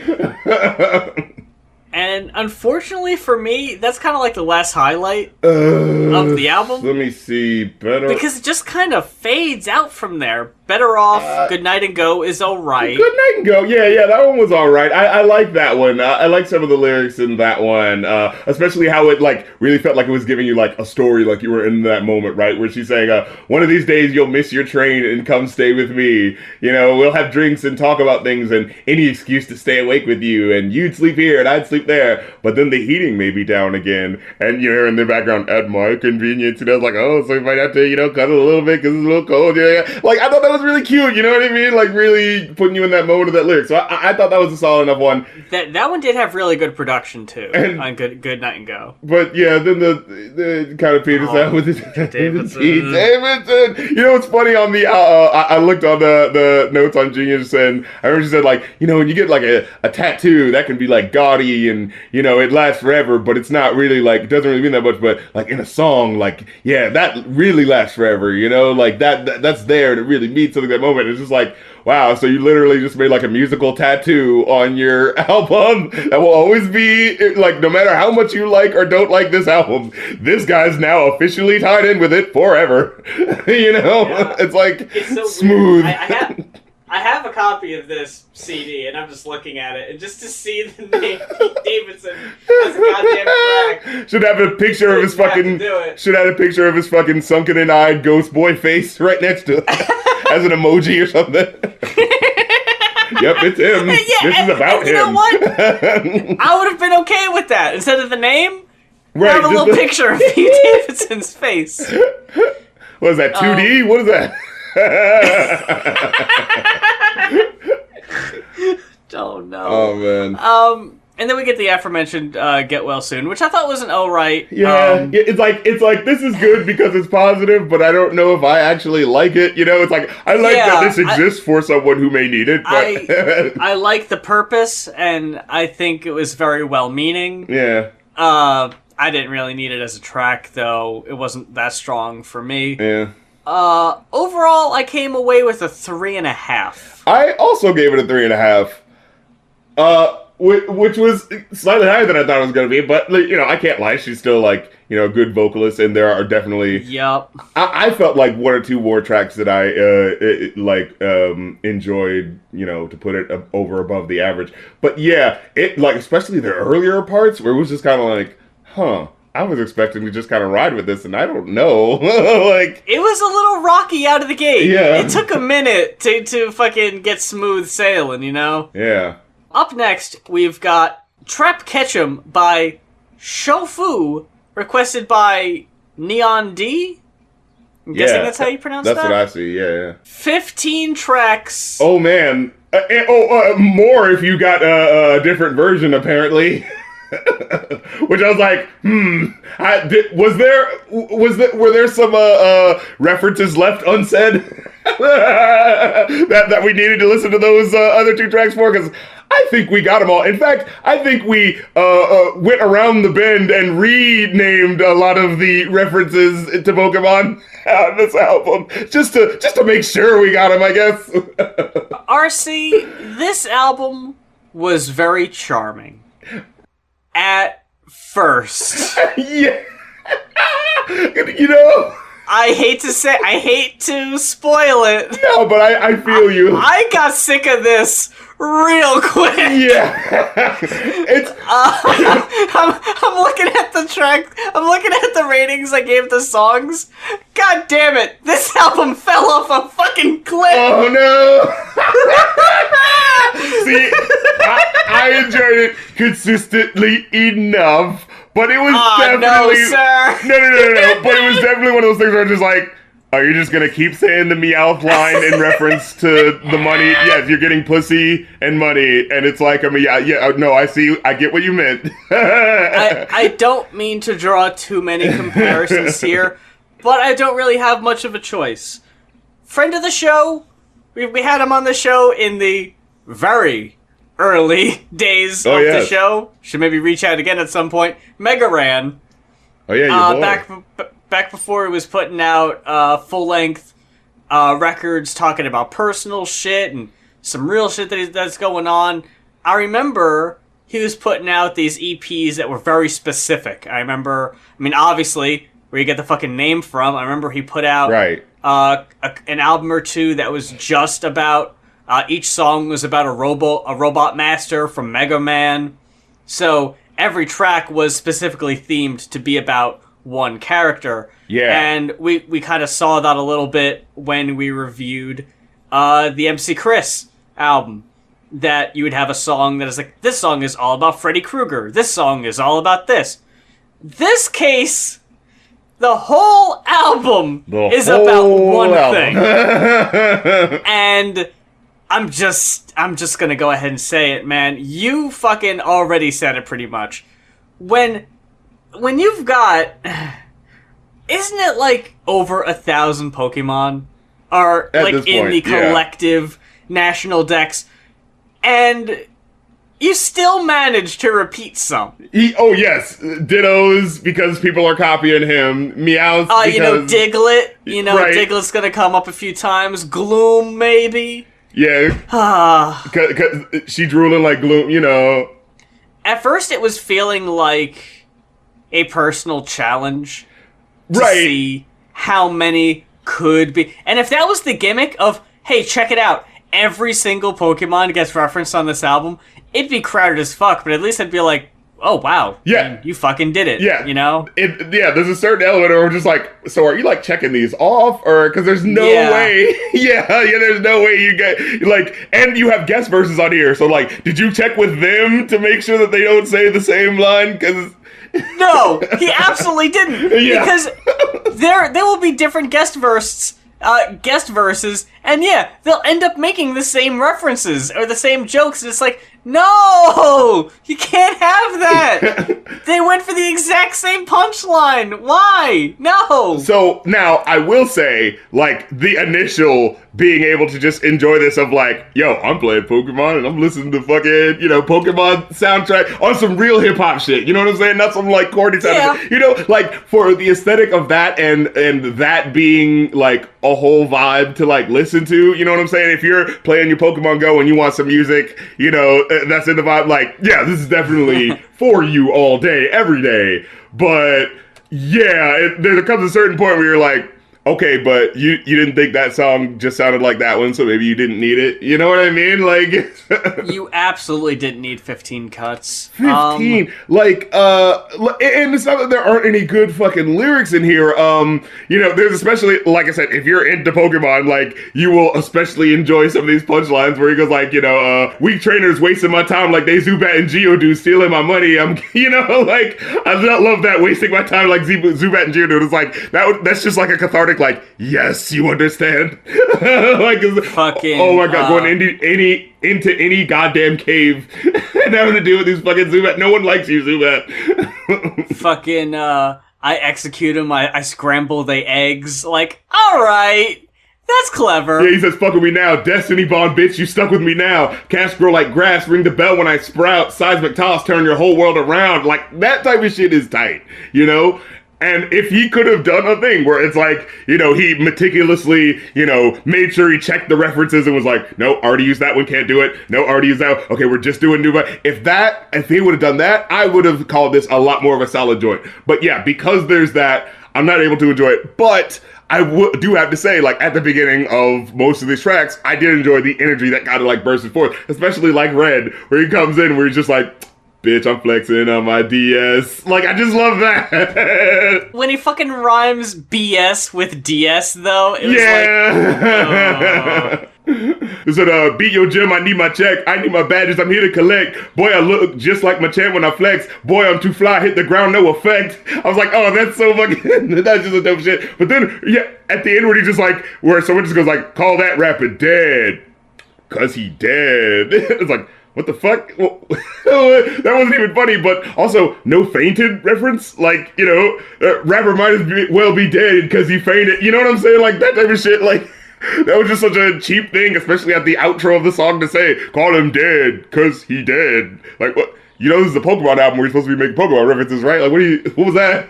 And unfortunately for me, that's kind of like the last highlight of the album. Let me see. Because it just kind of fades out from there. Better Off, Good Night and Go is alright. Good Night and Go, yeah, that one was alright. I like that one. I like some of the lyrics in that one, especially how it like really felt like it was giving you like a story, like you were in that moment, right? Where she's saying, one of these days you'll miss your train and come stay with me. You know, we'll have drinks and talk about things and any excuse to stay awake with you, and you'd sleep here and I'd sleep there, but then the heating may be down again, and you hear in the background, at my convenience, and I was like, oh, so we might have to, you know, cut it a little bit because it's a little cold, yeah. Like, I thought that was really cute, you know what I mean? Like, really putting you in that mode of that lyric, so I thought that was a solid enough one. That one did have really good production, too, on Good Night and Go. But, yeah, then the kind of penis out with Pete Davidson. You know what's funny on the, I looked on the notes on Genius, and I remember she said, like, you know, when you get, like, a tattoo, that can be, like, gaudy, and, you know, it lasts forever, but it's not really, like, it doesn't really mean that much, but, like, in a song, like, yeah, that really lasts forever, you know, like, that's there, and it really means repeat something that moment. It's just like, wow, so you literally just made like a musical tattoo on your album that will always be like, no matter how much you like or don't like this album, this guy's now officially tied in with it forever. You know? Yeah. It's like, it's so smooth. I have a copy of this CD, and I'm just looking at it, and just to see the name Pete Davidson as a goddamn track. Should have a picture of his fucking. Should have a picture of his fucking sunken-eyed ghost boy face right next to it as an emoji or something. Yep, it's him. Yeah, this is about him. You know what? I would have been okay with that. Instead of the name, have a little picture of Pete Davidson's face. What is that, 2D? What is that? Oh no. Oh man. And then we get the aforementioned "Get Well Soon," which I thought was an alright. Yeah, it's like this is good because it's positive, but I don't know if I actually like it. You know, it's like I like that this exists for someone who may need it. But I like the purpose, and I think it was very well-meaning. Yeah. I didn't really need it as a track, though. It wasn't that strong for me. Yeah. Overall, I came away with a 3.5. I also gave it a 3.5. Which was slightly higher than I thought it was going to be, but, you know, I can't lie. She's still, like, you know, a good vocalist, and there are definitely... Yep. I felt like one or two more tracks that I, enjoyed, you know, to put it above the average. But, yeah, it, like, especially the earlier parts, where it was just kind of like, huh... I was expecting to just kind of ride with this, and I don't know. Like, it was a little rocky out of the gate. Yeah. It took a minute to fucking get smooth sailing, you know? Yeah. Up next, we've got Trap Ketchum by Shofu, requested by Neon D? I'm guessing that's how you pronounce that? That's what I see, yeah. 15 tracks. Oh, man. More if you got a different version, apparently. Which I was like, were there some references left unsaid that we needed to listen to those other two tracks for? Because I think we got them all. In fact, I think we went around the bend and renamed a lot of the references to Pokemon on this album just to make sure we got them, I guess. RC, this album was very charming. At first. Yeah. You know? I hate to spoil it. No, but I feel you. I got sick of this real quick. Yeah. It's I'm looking at the track. I'm looking at the ratings I gave the songs. God damn it. This album fell off a fucking cliff. Oh no. See, I enjoyed it consistently enough, but it was definitely... No, sir. No. But it was definitely one of those things where I'm just like, are you just going to keep saying the Meowth line in reference to the money? Yes, you're getting pussy and money, and it's like, no, I get what you meant. I don't mean to draw too many comparisons here, but I don't really have much of a choice. Friend of the show, we had him on the show in the very early days of the show. Should maybe reach out again at some point. Mega Ran. Oh yeah, your boy. Back before he was putting out full-length records talking about personal shit and some real shit that's going on. I remember he was putting out these EPs that were very specific. Obviously, where you get the fucking name from. I remember he put out an album or two that was just about... each song was about a robot master from Mega Man. So every track was specifically themed to be about one character. Yeah. And we kind of saw that a little bit when we reviewed the MC Chris album. That you would have a song that is like, this song is all about Freddy Krueger. This song is all about this. This case, the whole album is about one thing. And... I'm just gonna go ahead and say it, man. You fucking already said it pretty much. When you've got... Isn't it like over 1,000 Pokemon? Are like in the collective national dex? And you still managed to repeat some. Oh yes, Dittos because people are copying him. Meows because... Diglett. Right. Diglett's gonna come up a few times. Gloom, maybe. Yeah. Cause she drooling like Gloom, At first it was feeling like a personal challenge. To right. see how many could be. And if that was the gimmick of, hey, check it out, every single Pokemon gets referenced on this album, it'd be crowded as fuck, but at least I'd be like, oh, wow. Yeah. You fucking did it. Yeah. There's a certain element where we're just like, so are you like checking these off? Or, because there's no way. There's no way you get, like, and you have guest verses on here. So, like, did you check with them to make sure that they don't say the same line? Because... No, he absolutely didn't. Because there will be different guest verses, and they'll end up making the same references or the same jokes, and it's like, no, you can't have that. They went for the exact same punchline. Why? No. So now I will say, like, the initial being able to just enjoy this of like, yo, I'm playing Pokemon and I'm listening to fucking, Pokemon soundtrack on some real hip hop shit. You know what I'm saying? Not some like corny sound. Like for the aesthetic of that and that being like a whole vibe to like listen to. You know what I'm saying? If you're playing your Pokemon Go and you want some music, that's in the vibe. Like, yeah, this is definitely for you all day, every day. But yeah, there comes a certain point where you're like, okay, but you didn't think that song just sounded like that one, so maybe you didn't need it. You know what I mean? Like, you absolutely didn't need 15 cuts. 15, and it's not that there aren't any good fucking lyrics in here. There's especially, like I said, if you're into Pokemon, like you will especially enjoy some of these punchlines where he goes like, weak trainers wasting my time like they Zubat and Geodude stealing my money. I'm, like I love that wasting my time like Zubat and Geodude. It's like that's just like a cathartic. Like, yes, you understand. Like, fucking. Oh my god, going into any goddamn cave and having to deal with these fucking Zubat. No one likes you, Zubat. Fucking. I execute him. I scramble the eggs. Like, all right. That's clever. Yeah, he says, fuck with me now. Destiny bond, bitch, you stuck with me now. Cast grow like grass, ring the bell when I sprout. Seismic toss, turn your whole world around. Like, that type of shit is tight, And if he could have done a thing where it's like, he meticulously, made sure he checked the references and was like, no, already used that one, can't do it. No, already used that one. Okay, we're just doing new. If he would have done that, I would have called this a lot more of a solid joint. But yeah, because there's that, I'm not able to enjoy it. But I do have to say, like, at the beginning of most of these tracks, I did enjoy the energy that kind of like bursts forth, especially like Red, where he comes in, where he's just like, bitch, I'm flexing on my DS. Like, I just love that. When he fucking rhymes BS with DS, though, it was like... He said, beat your gym, I need my check. I need my badges, I'm here to collect. Boy, I look just like my champ when I flex. Boy, I'm too fly, hit the ground, no effect. I was like, oh, that's so fucking... that's just a dope shit. But then, at the end where he just like... where someone just goes like, call that rapper dead. 'Cause he dead. It's like... what the fuck? Well, that wasn't even funny, but also, no fainted reference? Like, rapper might as well be dead because he fainted. You know what I'm saying? Like, that type of shit, like, that was just such a cheap thing, especially at the outro of the song to say, call him dead because he dead. Like, what? This is a Pokemon album where you're supposed to be making Pokemon references, right? Like, what was that?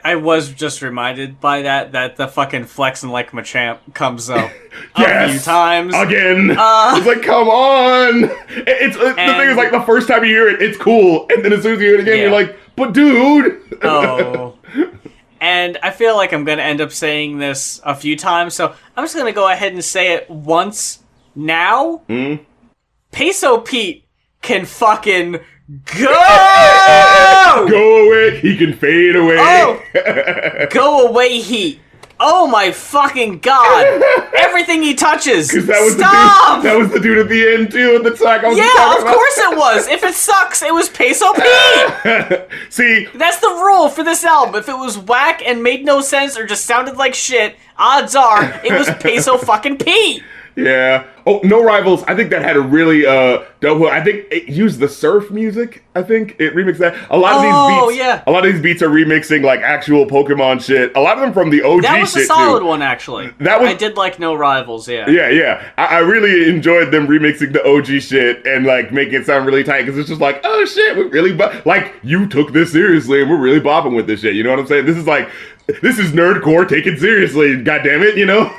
I was just reminded by that the fucking flexing like Machamp comes up a few times. Again. It's like, come on. The thing is, like, the first time you hear it, it's cool. And then as soon as you hear it again, you're like, but dude. Oh. And I feel like I'm going to end up saying this a few times, so I'm just going to go ahead and say it once now. Peso Pete can fucking... go! Go away. He can fade away. Oh! Go away, heat. Oh my fucking god. Everything he touches. Stop! That was the dude at the end, too, at the track. Yeah, of course it was. If it sucks, it was Peso Pete. See? That's the rule for this album. If it was whack and made no sense or just sounded like shit, odds are it was Peso fucking Pete. Yeah. Oh, No Rivals. I think that had a really dope hook. I think it used the surf music. I think it remixed that. A lot of these beats. A lot of these beats are remixing like actual Pokemon shit. A lot of them from the OG shit. That was a solid one, actually. I did like No Rivals. Yeah. Yeah. I really enjoyed them remixing the OG shit and like making it sound really tight because it's just like, oh shit, we really like you took this seriously and we're really bopping with this shit. You know what I'm saying? This is nerdcore. Take it seriously. God damn it, you know.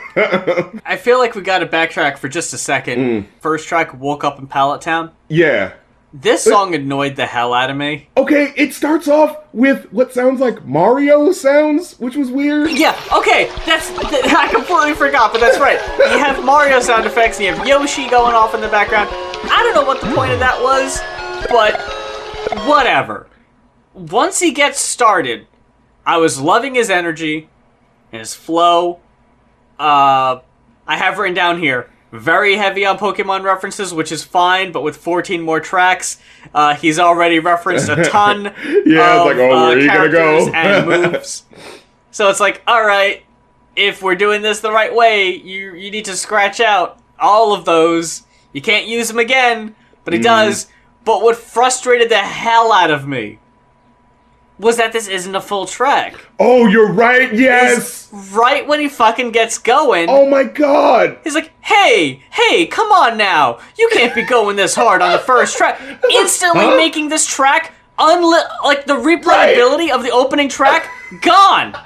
I feel like we got to backtrack for just a second. First track, Woke Up in Pallet Town. Yeah. This song annoyed the hell out of me. Okay, it starts off with what sounds like Mario sounds, which was weird. Yeah, okay, I completely forgot, but that's right. You have Mario sound effects, and you have Yoshi going off in the background. I don't know what the point of that was, but whatever. Once he gets started, I was loving his energy and his flow. I have written down here, very heavy on Pokemon references, which is fine, but with 14 more tracks, he's already referenced a ton of where are you gonna go? and moves. So it's like, alright, if we're doing this the right way, you need to scratch out all of those. You can't use them again, but he does. But what frustrated the hell out of me was that this isn't a full track. Oh, you're right, yes! Right when he fucking gets going. Oh my god! He's like, hey, come on now. You can't be going this hard on the first track. Instantly making this track, like the replayability of the opening track, gone.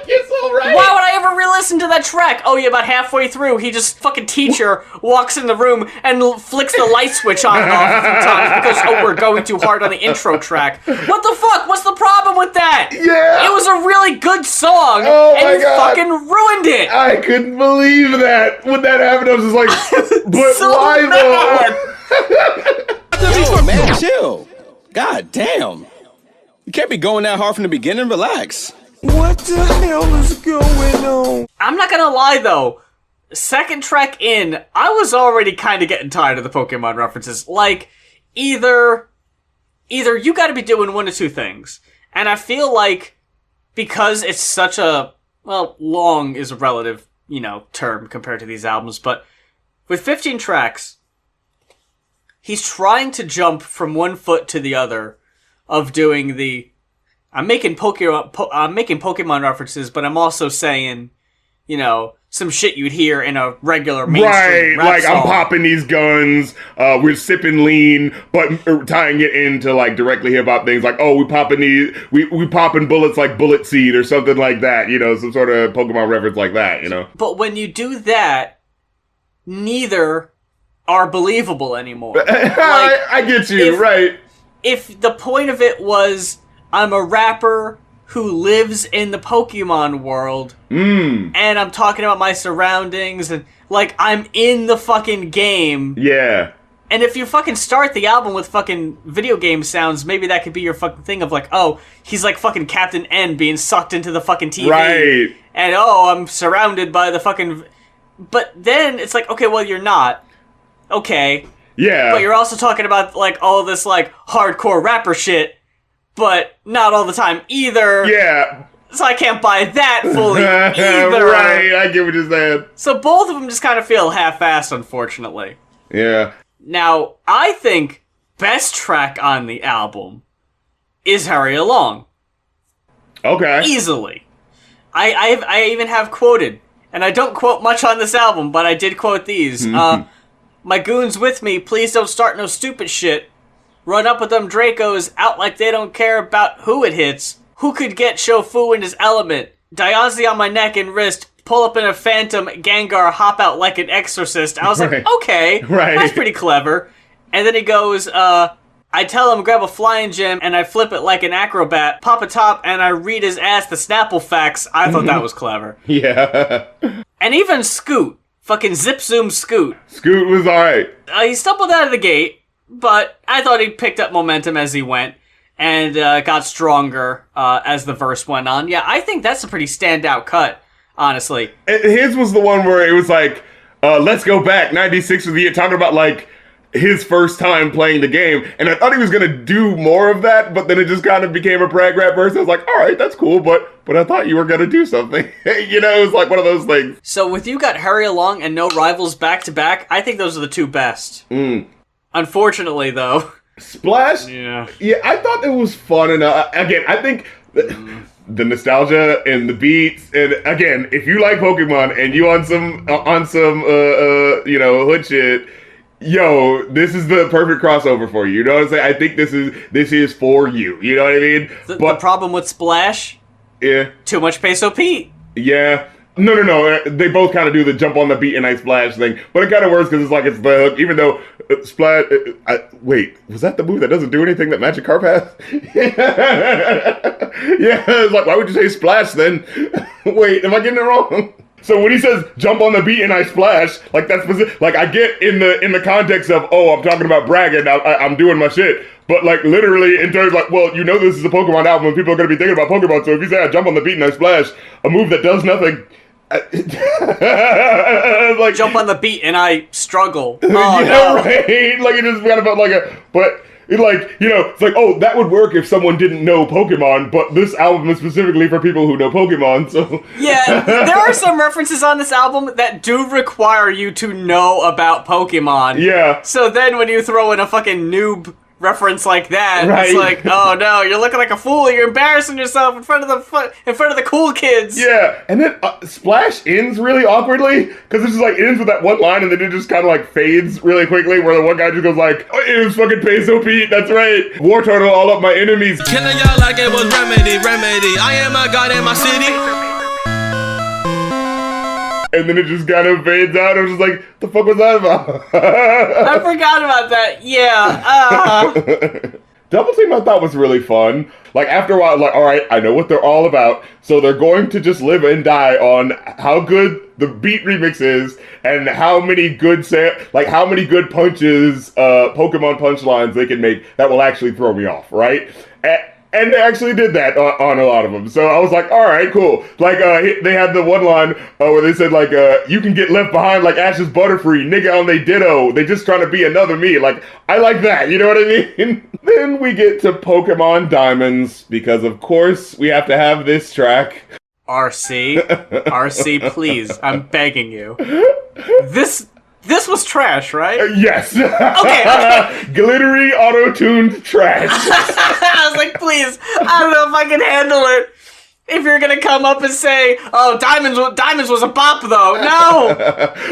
You're so right. Why would I ever re-listen to that track? Oh yeah, about halfway through, he just fucking teacher walks in the room and flicks the light switch on and off a few times because, we're going too hard on the intro track. What the fuck? What's the problem with that? Yeah. It was a really good song, and you fucking ruined it. I couldn't believe that. When that happened, I was just like, but so why though? Yo, man, chill. God damn. You can't be going that hard from the beginning. Relax. What the hell is going on? I'm not gonna lie though, second track in, I was already kind of getting tired of the Pokemon references. Like, either you gotta be doing one of two things. And I feel like, because it's such a, well, long is a relative, term compared to these albums, but with 15 tracks, he's trying to jump from one foot to the other of doing the, I'm making Pokemon references, but I'm also saying, some shit you'd hear in a regular mainstream rap like song. I'm popping these guns, we're sipping lean, but tying it into like directly hip hop things like, oh, we popping bullets like bullet seed or something like that, some sort of Pokemon reference like that, But when you do that, neither are believable anymore. Like, I get you, right. If the point of it was, I'm a rapper who lives in the Pokemon world, and I'm talking about my surroundings, and, like, I'm in the fucking game. Yeah. And if you fucking start the album with fucking video game sounds, maybe that could be your fucking thing of, like, oh, he's like fucking Captain N being sucked into the fucking TV. Right. And, oh, I'm surrounded by the fucking... But then it's like, okay, well, you're not. Okay. Yeah. But you're also talking about, like, all this, like, hardcore rapper shit, but not all the time either. Yeah. So I can't buy that fully either. Right, I get what you're saying. So both of them just kind of feel half-assed, unfortunately. Yeah. Now, I think best track on the album is Hurry Along. Okay. Easily. I even have quoted, and I don't quote much on this album, but I did quote these. My goons with me, please don't start no stupid shit. Run up with them Dracos, out like they don't care about who it hits. Who could get Shofu in his element? Dianzi on my neck and wrist, pull up in a phantom, Gengar, hop out like an exorcist. I was like, okay, that's pretty clever. And then he goes, I tell him grab a flying gem, and I flip it like an acrobat, pop a top, and I read his ass the Snapple facts. I thought that was clever. Yeah. And even Scoot, fucking zip zoom Scoot. Scoot was alright. He stumbled out of the gate, but I thought he picked up momentum as he went and got stronger as the verse went on. Yeah, I think that's a pretty standout cut, honestly. His was the one where it was like, let's go back, 96 was the year, talking about like his first time playing the game, and I thought he was gonna do more of that, but then it just kind of became a brag rap verse. I was like, all right, that's cool, but I thought you were gonna do something. It was like one of those things. So with You Got Hurry Along and No Rivals back to back, I think those are the two best. Unfortunately, though. Splash? Yeah, I thought it was fun, and again, I think the nostalgia and the beats, and again, if you like Pokemon and you on some hood shit, yo, this is the perfect crossover for you. You know what I'm saying? I think this is for you. You know what I mean? The problem with Splash? Yeah. Too much Peso Pete. Yeah. No. They both kind of do the jump on the beat and I splash thing, but it kind of works because it's like it's the hook. Even though splash. Wait, was that the move that doesn't do anything that Magikarp has? Yeah. It's like, why would you say splash then? Wait, am I getting it wrong? So when he says jump on the beat and I splash, like that's like I get in the context of, oh, I'm talking about bragging, I'm doing my shit. But like literally in terms like, well, this is a Pokemon album and people are gonna be thinking about Pokemon. So if you say I jump on the beat and I splash, a move that does nothing. Like jump on the beat and I struggle. Oh yeah, no. Right. Like it just kind of felt like it's like, oh, that would work if someone didn't know Pokemon, but this album is specifically for people who know Pokemon, so... Yeah, there are some references on this album that do require you to know about Pokemon. Yeah. So then when you throw in a fucking noob reference like that, right. It's like, oh no, you're looking like a fool, you're embarrassing yourself in front of the cool kids. Yeah, and then Splash ends really awkwardly, because it's just like, it ends with that one line, and then it just kind of like fades really quickly, where the one guy just goes like, oh, it was fucking Peso Pete, that's right, War Turtle, all up my enemies. Killing y'all like it was remedy. I am a god in my city. And then it just kind of fades out. I was just like, the fuck was that about? I forgot about that. Yeah. Double Team I thought was really fun. Like after a while, like, all right, I know what they're all about. So they're going to just live and die on how good the beat remix is and how many good how many good punches, Pokemon punchlines they can make that will actually throw me off, right? And they actually did that on a lot of them. So I was like, all right, cool. Like, they had the one line where they said, like, you can get left behind like Ash's Butterfree, nigga on they ditto. They just trying to be another me. Like, I like that. You know what I mean? Then we get to Pokemon Diamonds, because, of course, we have to have this track. RC, please. I'm begging you. This was trash, right? Yes. Okay. Glittery, auto-tuned trash. I was like, please, I don't know if I can handle it. If you're gonna come up and say, oh, Diamonds was a bop, though. No!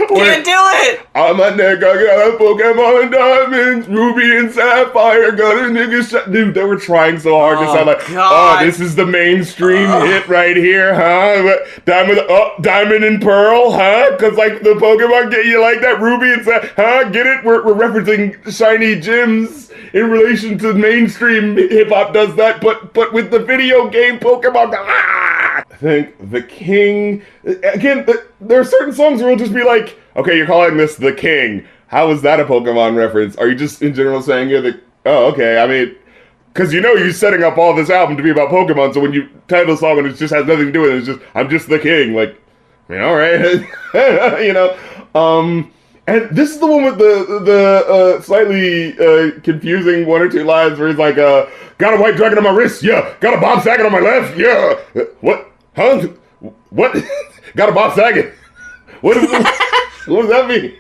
Can't do it! On my neck, I got Pokemon Diamonds, Ruby and Sapphire, got a nigga shot. Dude, they were trying so hard to sound like, God. oh, this is the mainstream hit right here, huh? Diamond and Pearl, huh? Because, like, the Pokemon, get you like that? Ruby and Sapphire, huh? Get it? We're referencing shiny gems in relation to mainstream hip-hop does that, but with the video game Pokemon, I think the King, again, there are certain songs where it'll just be like, okay, you're calling this the King. How is that a Pokemon reference? Are you just in general saying you're the, oh, okay, I mean, because you're setting up all this album to be about Pokemon, so when you title a song and it just has nothing to do with it, it's just, I'm just the King, like, I mean, all right, and this is the one with the slightly confusing one or two lines where he's like, got a white dragon on my wrist, yeah. Got a Bob Saget on my left, yeah. What? Huh? What? Got a Bob Saget. What does that mean?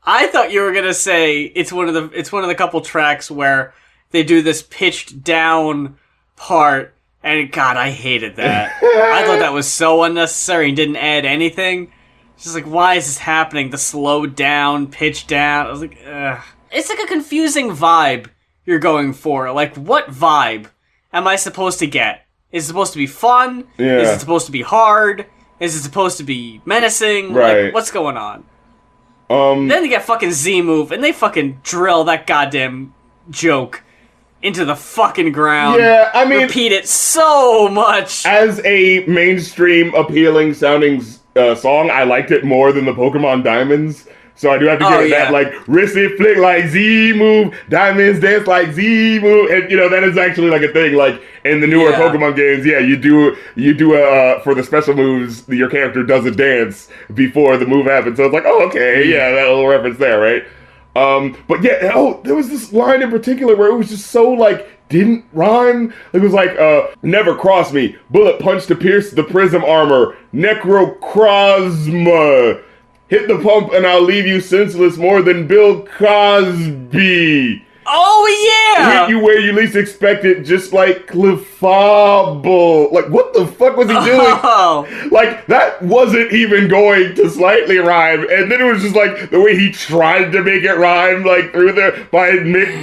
I thought you were gonna say it's one of the couple tracks where they do this pitched down part, and God, I hated that. I thought that was so unnecessary and didn't add anything. Just like, why is this happening? The slow down, pitch down. I was like, ugh. It's like a confusing vibe you're going for. Like, what vibe am I supposed to get? Is it supposed to be fun? Yeah. Is it supposed to be hard? Is it supposed to be menacing? Right. Like, what's going on? Then they get fucking Z-Move, and they fucking drill that goddamn joke into the fucking ground. Yeah, I mean, repeat it so much. As a mainstream appealing sounding song, I liked it more than the Pokemon Diamonds. So I do have to give it that, like, wristy flick like Z-Move, Diamonds dance like Z-Move, and, that is actually, like, a thing, like, in the newer Pokemon games, you do for the special moves, your character does a dance before the move happens, so it's like, oh, okay, yeah, that little reference there, right? But yeah, there was this line in particular where it was just so like didn't rhyme. It was like, never cross me, bullet punch to pierce the prism armor, necrocrosma, hit the pump and I'll leave you senseless more than Bill Cosby. Oh yeah! Hit you where you least expect it, just like Clefable. Like, what the fuck was he doing? Oh. Like, that wasn't even going to slightly rhyme. And then it was just like the way he tried to make it rhyme, like by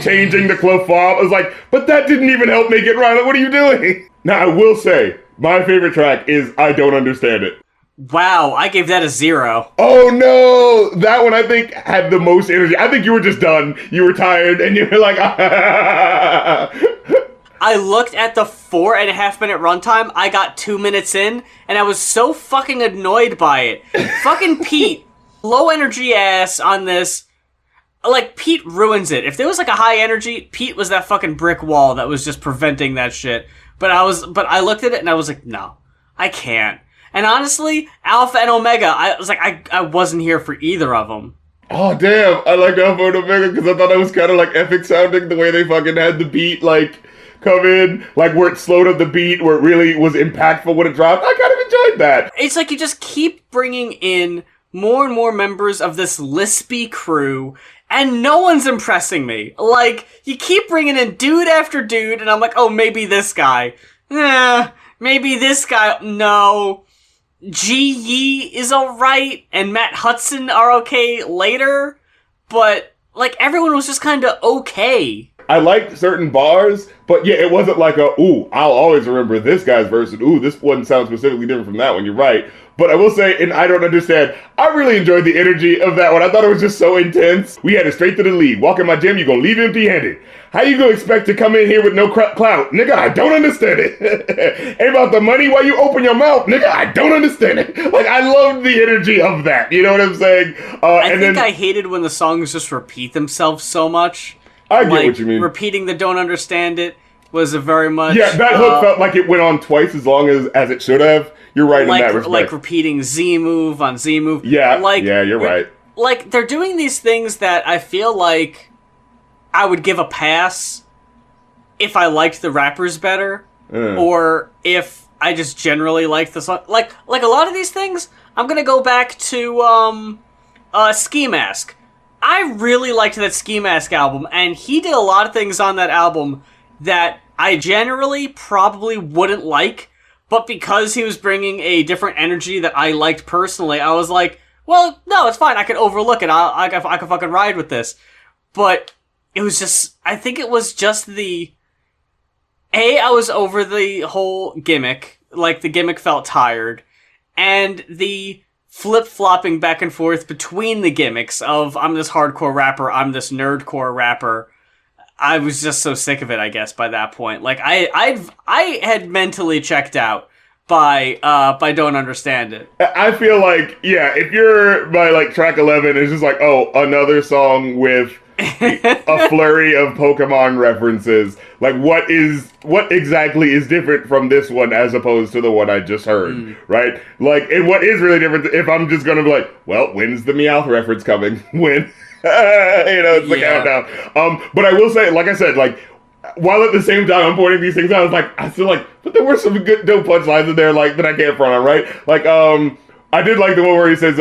changing the Clefable. I was like, but that didn't even help make it rhyme. Like, what are you doing? Now, I will say, my favorite track is I Don't Understand It. Wow, I gave that a 0. Oh no! That one I think had the most energy. I think you were just done. You were tired and you were like, I looked at the 4.5 minute runtime, I got 2 minutes in, and I was so fucking annoyed by it. Fucking Pete, low energy ass on this. Like, Pete ruins it. If there was like a high energy, Pete was that fucking brick wall that was just preventing that shit. But I looked at it and I was like, no, I can't. And honestly, Alpha and Omega, I was like, I wasn't here for either of them. oh damn, I liked Alpha and Omega because I thought it was kind of like epic sounding the way they fucking had the beat like come in, like where it slowed up the beat, where it really was impactful when it dropped. I kind of enjoyed that. It's like you just keep bringing in more and more members of this lispy crew, and no one's impressing me. Like, you keep bringing in dude after dude, and I'm like, oh, maybe this guy. Maybe this guy. No. G.E. is alright, and Matt Hudson are okay later, but, like, everyone was just kind of okay. I liked certain bars, but yeah, it wasn't like ooh, I'll always remember this guy's verse, and ooh, this one sounds specifically different from that one, you're right. But I will say, and I Don't Understand, I really enjoyed the energy of that one. I thought it was just so intense. We had it straight to the lead. Walk in my gym, you gonna leave empty-handed. How you gonna expect to come in here with no clout? Nigga, I don't understand it. Ain't about the money while you open your mouth. Nigga, I don't understand it. Like, I loved the energy of that. You know what I'm saying? I hated when the songs just repeat themselves so much. I get what you mean. Repeating the Don't Understand It was a very much... Yeah, that hook felt like it went on twice as long as it should have. You're right in that respect. Like repeating Z move on Z move. Yeah, you're right. Like, they're doing these things that I feel like I would give a pass if I liked the rappers better, or if I just generally liked the song. Like a lot of these things, I'm gonna go back to Ski Mask. I really liked that Ski Mask album, and he did a lot of things on that album that I generally probably wouldn't like, but because he was bringing a different energy that I liked personally, I was like, well, no, it's fine, I can overlook it, I can fucking ride with this. But it was just, I think it was just I was over the whole gimmick, like the gimmick felt tired, and the flip-flopping back and forth between the gimmicks of I'm this hardcore rapper, I'm this nerdcore rapper. I was just so sick of it, I guess, by that point. Like, I had mentally checked out by Don't Understand It. I feel like, yeah, if you're by, like, track 11, it's just like, oh, another song with a flurry of Pokemon references. Like, what exactly is different from this one as opposed to the one I just heard, right? Like, and what is really different, if I'm just gonna be like, well, when's the Meowth reference coming? When? It's the countdown. But I will say, like I said, like, while at the same time I'm pointing these things out, I feel like, but there were some good dope punchlines in there, like, that I can't front on, right? Like, I did like the one where he says,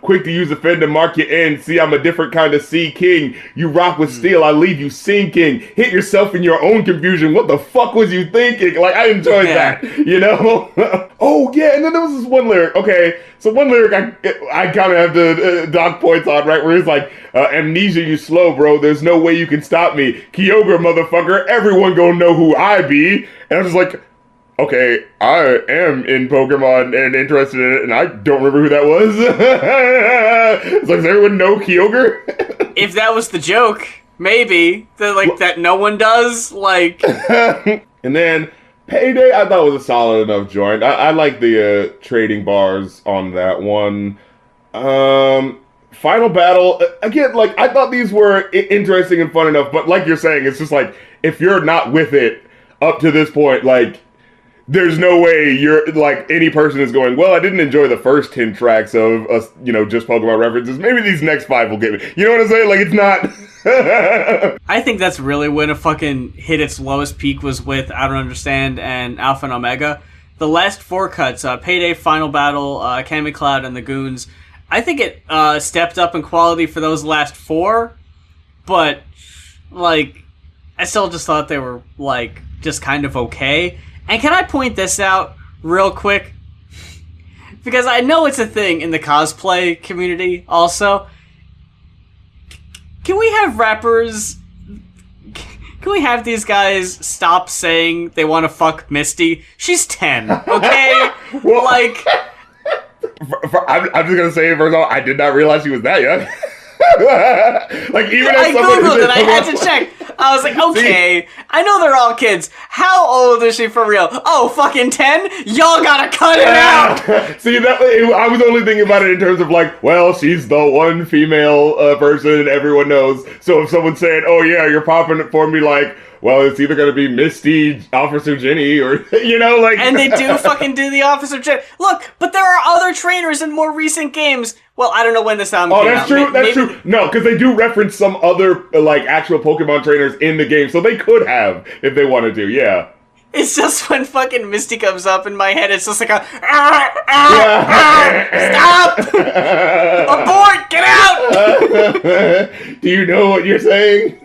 quick to use the fin to mark your end. See, I'm a different kind of sea king. You rock with steel, I leave you sinking. Hit yourself in your own confusion. What the fuck was you thinking? Like, I enjoyed that, you know? Oh, yeah, and then there was this one lyric. Okay, so one lyric I kind of have to dock points on, right? Where he's like, amnesia, you slow, bro. There's no way you can stop me. Kyogre, motherfucker. Everyone gonna know who I be. And I was just like, okay, I am in Pokemon and interested in it, and I don't remember who that was. It's like, does everyone know Kyogre? If that was the joke, maybe. That no one does, like... And then, Payday, I thought was a solid enough joint. I like the trading bars on that one. Final Battle, again, like, I thought these were interesting and fun enough, but like you're saying, it's just like, if you're not with it up to this point, like... there's no way you're like any person is going, well, I didn't enjoy the first 10 tracks of us, just Pokemon references. Maybe these next 5 will get me. You know what I'm saying? Like, it's not. I think that's really when it fucking hit its lowest peak was with I Don't Understand and Alpha and Omega. The last 4 cuts, Payday, Final Battle, Kami Cloud, and the Goons, I think it stepped up in quality for those last 4, but, like, I still just thought they were, like, just kind of okay. And can I point this out real quick? Because I know it's a thing in the cosplay community also. Can we have rappers... Can we have these guys stop saying they want to fuck Misty? She's 10, okay? Well, like... I'm just going to say, first of all, I did not realize she was that young. Like, even I as someone googled it, I had to check. I was like, okay, I know they're all kids. How old is she for real? Oh, fucking 10? Y'all gotta cut it out! See, I was only thinking about it in terms of like, well, she's the one female person everyone knows. So if someone's saying, oh yeah, you're popping it for me, like, well, it's either gonna be Misty, Officer Jenny, or, like... And they do fucking do the Officer Jenny. Look, but there are other trainers in more recent games. Well, I don't know when this album came that's out. true, that's true. No, because they do reference some other, like, actual Pokemon trainers in the game, so they could have, if they wanted to, yeah. It's just when fucking Misty comes up in my head, it's just like a... Stop! Abort! Get out! Do you know what you're saying?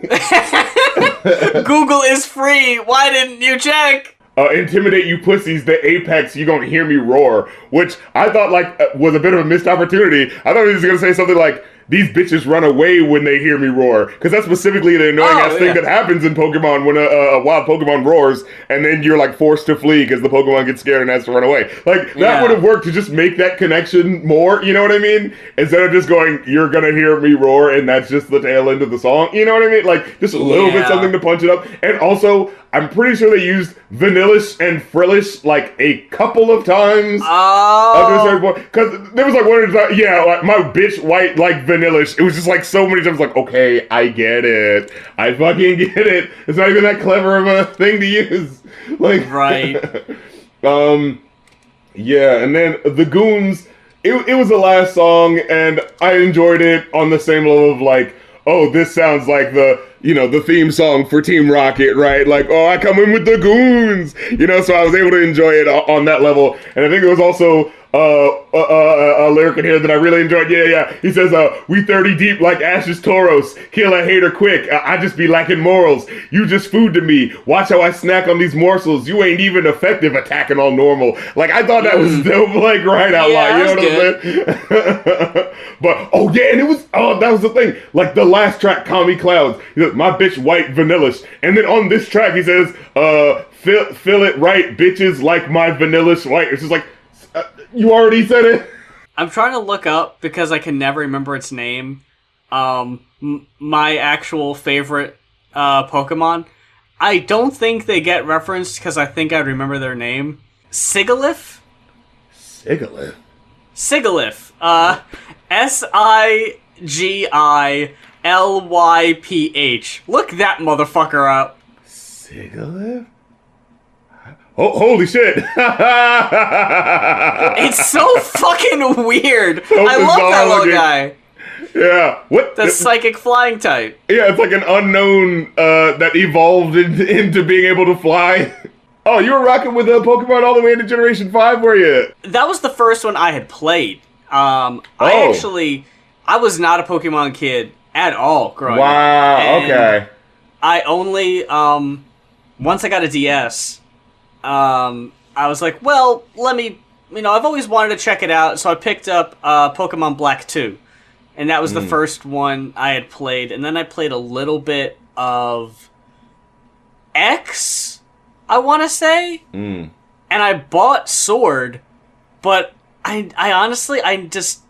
Google is free. Why didn't you check? Intimidate you pussies, the apex, you gonna hear me roar. Which I thought, like, was a bit of a missed opportunity. I thought he was gonna say something like, these bitches run away when they hear me roar. Because that's specifically the annoying-ass thing that happens in Pokemon when a wild Pokemon roars, and then you're, like, forced to flee because the Pokemon gets scared and has to run away. Like, that would have worked to just make that connection more, you know what I mean? Instead of just going, you're gonna hear me roar, and that's just the tail end of the song, you know what I mean? Like, just a little bit something to punch it up. And also, I'm pretty sure they used Vanillish and Frillish, like, a couple of times. Oh. Because there was, like, one of the times, like, my bitch white, like, Vanillish. It was just, like, so many times, like, okay, I get it. I fucking get it. It's not even that clever of a thing to use. Like, right. Yeah, and then The Goons, it was the last song, and I enjoyed it on the same level of, like, oh, this sounds like the theme song for Team Rocket, right? Like, oh, I come in with the goons, so I was able to enjoy it on that level. And I think there was also a lyric in here that I really enjoyed. Yeah. He says, we 30 deep like Ash's Tauros, kill a hater quick, I just be lacking morals. You just food to me, watch how I snack on these morsels, you ain't even effective attacking all normal. Like, I thought that was dope, like, right out loud, you know what I'm saying? But, oh yeah, and that was the thing, like, the last track, Kami Clouds, he says, my bitch white Vanillish, and then on this track he says, feel it right, bitches like my Vanillish white. It's just like, you already said it. I'm trying to look up, because I can never remember its name, my actual favorite Pokemon. I don't think they get referenced, because I think I'd remember their name. Sigilyph? Sigilyph? Sigilyph. Sigillyph. Look that motherfucker up. Sigilyph? Oh, holy shit. It's so fucking weird. I love that little guy. Yeah. What? The psychic flying type. Yeah, it's like an unknown that evolved into being able to fly. Oh, you were rocking with Pokemon all the way into Generation 5, were you? That was the first one I had played. I was not a Pokemon kid at all growing up. Wow, okay. I only, once I got a DS... I was like, well, let me, I've always wanted to check it out, so I picked up Pokemon Black 2, and that was the first one I had played, and then I played a little bit of X, I want to say, and I bought Sword, but I honestly, I just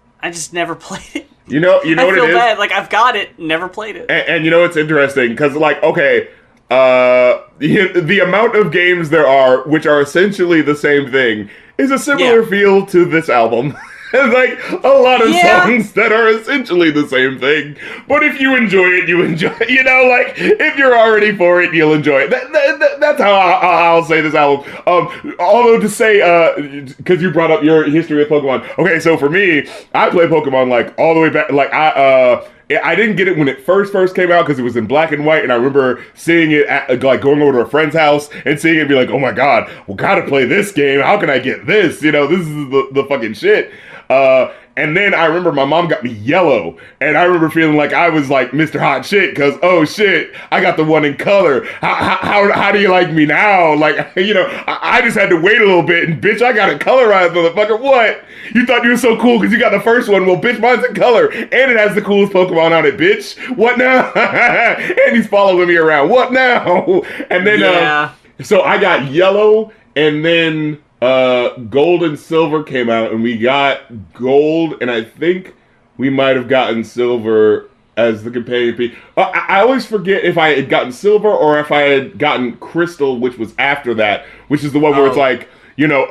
never played it. You know what it is? I feel bad, like, I've got it, never played it. And you know what's interesting, because, like, okay, the amount of games there are, which are essentially the same thing, is a similar feel to this album. There's like a lot of songs that are essentially the same thing. But if you enjoy it, you enjoy it. You know, like, if you're already for it, you'll enjoy it. That's how I'll say this album. Although to say, because you brought up your history with Pokemon. Okay, so for me, I play Pokemon like all the way back. Like, I didn't get it when it first came out because it was in black and white, and I remember seeing it at, like, going over to a friend's house and seeing it and be like, oh my god, well, gotta play this game. How can I get this? You know, this is the fucking shit. And then I remember my mom got me Yellow, and I remember feeling like I was like Mr. Hot Shit, because, oh shit, I got the one in color. How do you like me now? Like, you know, I just had to wait a little bit, and bitch, I got it colorized, motherfucker. What? You thought you were so cool because you got the first one? Well, bitch, mine's in color, and it has the coolest Pokemon on it, bitch. What now? And he's following me around. What now? And then, so I got Yellow, and then Gold and Silver came out, and we got Gold, and I think we might have gotten Silver as the companion piece. I always forget if I had gotten Silver or if I had gotten Crystal, which was after that, which is the one where it's like, you know,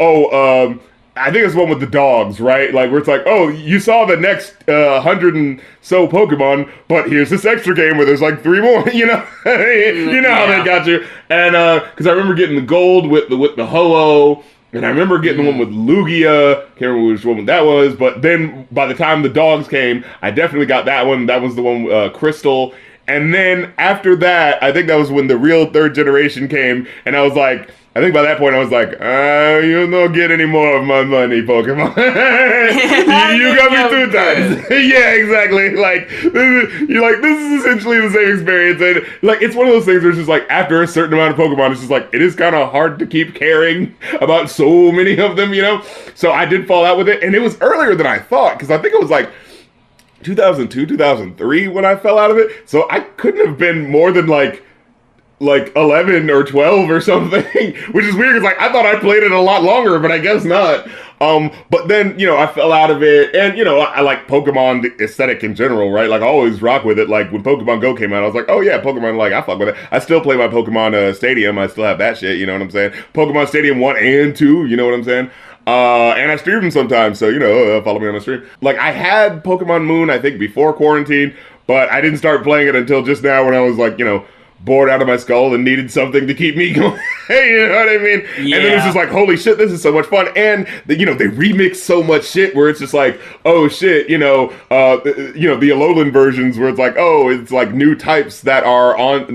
I think it's the one with the dogs, right? Like, where it's like, oh, you saw the next 100 and so Pokemon, but here's this extra game where there's like 3 more, you know? You know how they got you. And, because I remember getting the Gold with the Ho-Oh, and I remember getting the one with Lugia. Can't remember which one that was, but then by the time the dogs came, I definitely got that one. That was the one, Crystal. And then after that, I think that was when the real 3rd generation came, and I was like, I think by that point I was like, you don't get any more of my money, Pokemon. you got me 2 times. Yeah, exactly. Like, this is essentially the same experience. And like, it's one of those things where it's just like, after a certain amount of Pokemon, it's just like, it is kind of hard to keep caring about so many of them, you know? So I did fall out with it, and it was earlier than I thought, because I think it was like 2002, 2003 when I fell out of it. So I couldn't have been more than like 11 or 12 or something, which is weird because like I thought I played it a lot longer, but I guess not. But then, you know, I fell out of it, and you know, I like Pokemon aesthetic in general, right? Like I always rock with it. Like when Pokemon Go came out, I was like, oh yeah, Pokemon, like I fuck with it. I still play my Pokemon Stadium. I still have that shit, you know what I'm saying? Pokemon Stadium 1 and 2, you know what I'm saying? And I stream them sometimes, so you know, follow me on the stream. Like I had Pokemon Moon, I think before quarantine, but I didn't start playing it until just now when I was like, you know, bored out of my skull and needed something to keep me going. You know what I mean? Yeah. And then it's just like, holy shit, this is so much fun. And you know, they remix so much shit where it's just like, oh shit, you know, the Alolan versions where it's like, oh, it's like new types that are on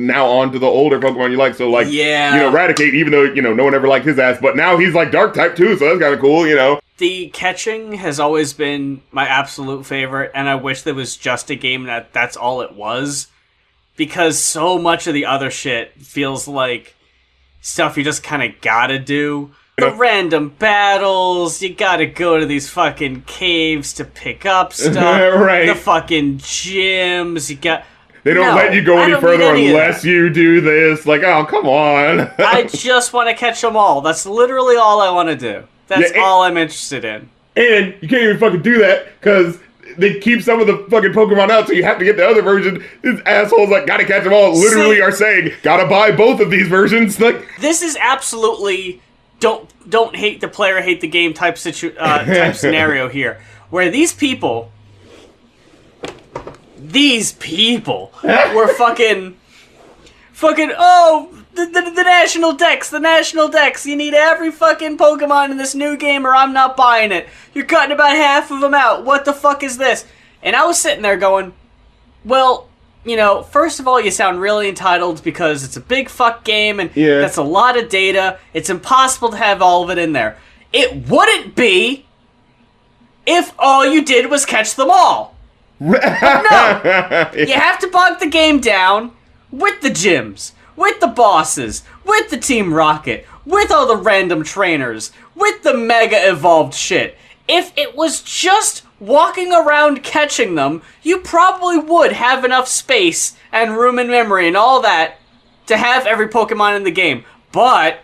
to the older Pokemon you like. So like, you know, Eradicate, even though, you know, no one ever liked his ass, but now he's like dark type too, so that's kind of cool, you know. The catching has always been my absolute favorite, and I wish there was just a game that's all it was. Because so much of the other shit feels like stuff you just kind of gotta do. The random battles, you gotta go to these fucking caves to pick up stuff. Right. The fucking gyms, They don't let you go any further unless you do this. Like, oh, come on. I just want to catch them all. That's literally all I want to do. That's all I'm interested in. And you can't even fucking do that because they keep some of the fucking Pokemon out, so you have to get the other version. These assholes like gotta catch them all literally are saying gotta buy both of these versions. Like this is absolutely don't hate the player, hate the game type scenario here, where these people were fucking the national dex. You need every fucking Pokemon in this new game or I'm not buying it. You're cutting about half of them out. What the fuck is this? And I was sitting there going, well, you know, first of all, you sound really entitled because it's a big fuck game and that's a lot of data. It's impossible to have all of it in there. It wouldn't be if all you did was catch them all. But no, you have to bog the game down with the gyms, with the bosses, with the Team Rocket, with all the random trainers, with the mega evolved shit. If it was just walking around catching them, you probably would have enough space and room and memory and all that to have every Pokemon in the game. But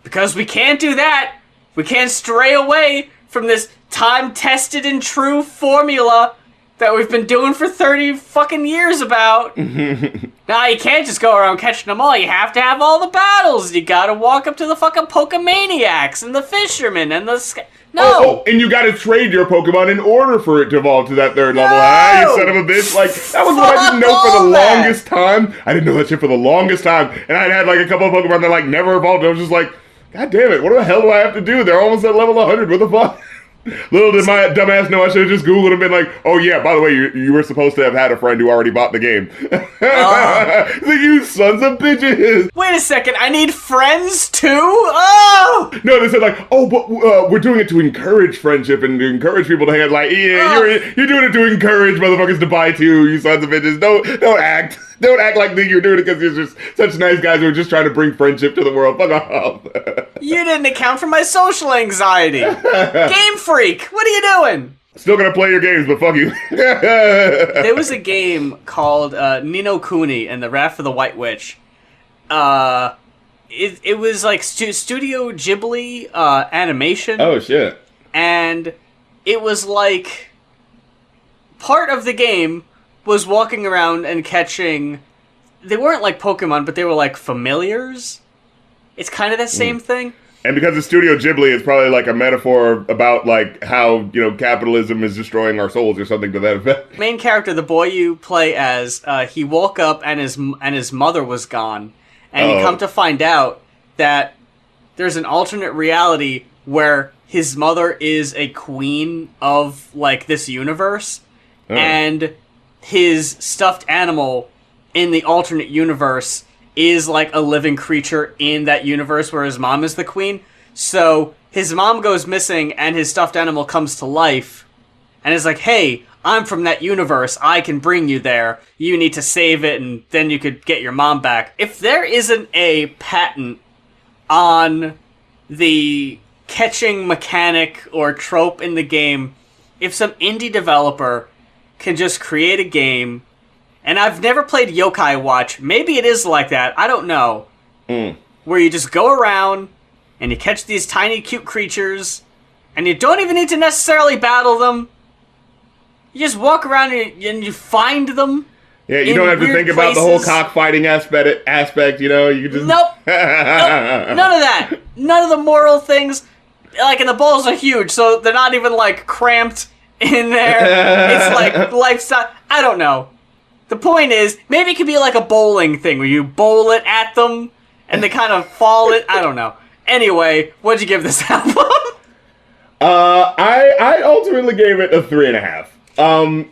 because we can't do that, we can't stray away from this time-tested and true formula that we've been doing for 30 fucking years about. Now, you can't just go around catching them all. You have to have all the battles. You gotta walk up to the fucking Pokemaniacs and the Fishermen and the... No! Oh, and you gotta trade your Pokemon in order for it to evolve to that third level. You son of a bitch. Like, that was what I didn't know for the longest time. I didn't know that shit for the longest time. And I'd had, like, a couple of Pokemon that, like, never evolved. I was just like, God damn it, what the hell do I have to do? They're almost at level 100. What the fuck? Little did my dumbass know I should have just Googled and been like, oh yeah, by the way, you were supposed to have had a friend who already bought the game. Like, you sons of bitches. Wait a second, I need friends too? Oh! No, they said like, oh, but we're doing it to encourage friendship and to encourage people to hang out. Like, yeah, you're doing it to encourage motherfuckers to buy too, you sons of bitches. Don't act. Don't act like you're doing it because you're just such nice guys who are just trying to bring friendship to the world. Fuck off. You didn't account for my social anxiety. Game Freak, what are you doing? Still gonna play your games, but fuck you. There was a game called Ni no Kuni and the Wrath of the White Witch. It was like Studio Ghibli animation. Oh, shit. And it was like... part of the game was walking around and catching... They weren't like Pokemon, but they were like familiars. It's kind of that same thing. And because it's Studio Ghibli, it's probably like a metaphor about like how, you know, capitalism is destroying our souls or something to that effect. Main character, the boy you play as, he woke up and his mother was gone. And you come to find out that there's an alternate reality where his mother is a queen of like this universe. And his stuffed animal in the alternate universe is like a living creature in that universe where his mom is the queen. So his mom goes missing and his stuffed animal comes to life and is like, hey, I'm from that universe. I can bring you there. You need to save it and then you could get your mom back. If there isn't a patent on the catching mechanic or trope in the game, if some indie developer can just create a game, and I've never played Yokai Watch, maybe it is like that, I don't know, where you just go around and you catch these tiny cute creatures and you don't even need to necessarily battle them. You just walk around and you find them. Yeah, you don't have to think about the whole cockfighting aspect, you know, you just... Nope. None of that. None of the moral things. Like, and the balls are huge, so they're not even, like, cramped in there. It's, like, lifestyle. I don't know. The point is, maybe it could be like a bowling thing, where you bowl it at them, and they kind of fall it. I don't know. Anyway, what'd you give this album? I ultimately gave it a 3.5.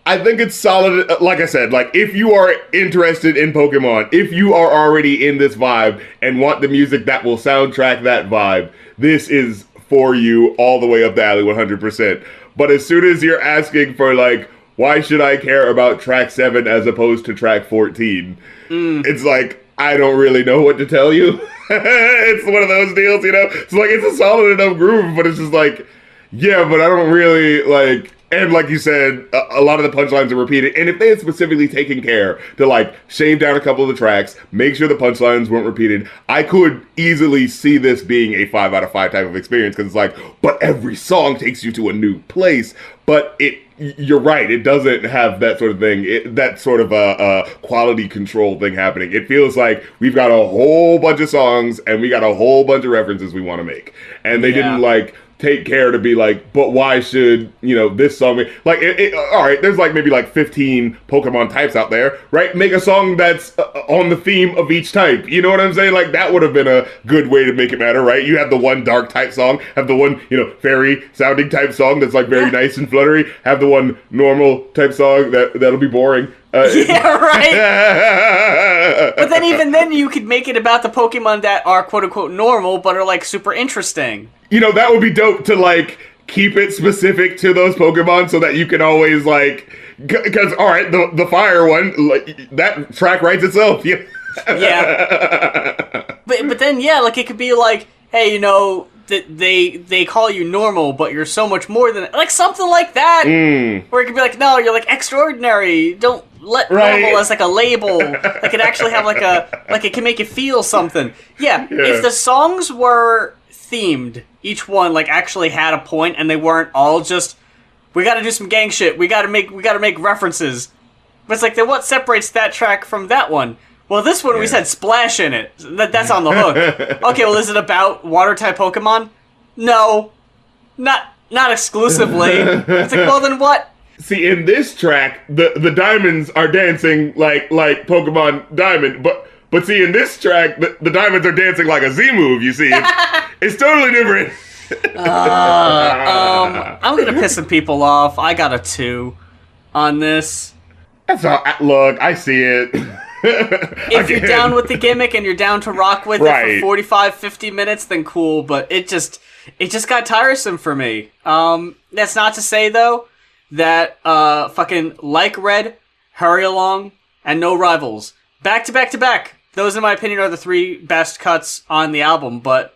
I think it's solid. Like I said, like if you are interested in Pokemon, if you are already in this vibe and want the music that will soundtrack that vibe, this is for you all the way up the alley 100%. But as soon as you're asking for like, why should I care about track 7 as opposed to track 14? It's like, I don't really know what to tell you. It's one of those deals, you know? It's like, it's a solid enough groove, but it's just like, yeah, but I don't really, like... And like you said, a lot of the punchlines are repeated. And if they had specifically taken care to like shave down a couple of the tracks, make sure the punchlines weren't repeated, I could easily see this being a 5 out of 5 type of experience. Because it's like, but every song takes you to a new place. But you're right, it doesn't have that sort of thing, that sort of a quality control thing happening. It feels like we've got a whole bunch of songs and we got a whole bunch of references we want to make. And they didn't like... take care to be like, but why should, you know, this song be... Like, all right, there's like maybe like 15 Pokemon types out there, right? Make a song that's on the theme of each type. You know what I'm saying? Like, that would have been a good way to make it matter, right? You have the one dark type song, have the one, you know, fairy sounding type song that's like very nice and fluttery, have the one normal type song that'll be boring. Yeah, right. But then even then you could make it about the Pokemon that are quote-unquote normal, but are like super interesting. You know, that would be dope to like keep it specific to those Pokemon so that you can always like, because all right, the fire one, like, that track writes itself. Yeah. But then yeah, like it could be like, hey, you know, they call you normal, but you're so much more than like something like that. Where it could be like, no, you're like extraordinary. Don't let normal as like a label. Like it actually have like it can make you feel something. Yeah. If the songs were themed, each one like actually had a point, and they weren't all just We gotta do some gang shit. We gotta make references. But it's like, then what separates that track from that one? Well, this one we said splash in it. That's on the hook. Okay, well, is it about water-type Pokemon? No. Not exclusively. It's like, well, then what? See, in this track, the diamonds are dancing like Pokemon Diamond, but see, in this track, the diamonds are dancing like a Z move, you see. It's totally different. I'm gonna piss some people off. I got a 2 on this. That's all. Look, I see it. If you're down with the gimmick and you're down to rock with it for 45-50 minutes, then cool, but it just got tiresome for me. That's not to say, though, that fucking Like Red, Hurry Along, and No Rivals, back to back to back, those in my opinion are the 3 best cuts on the album, but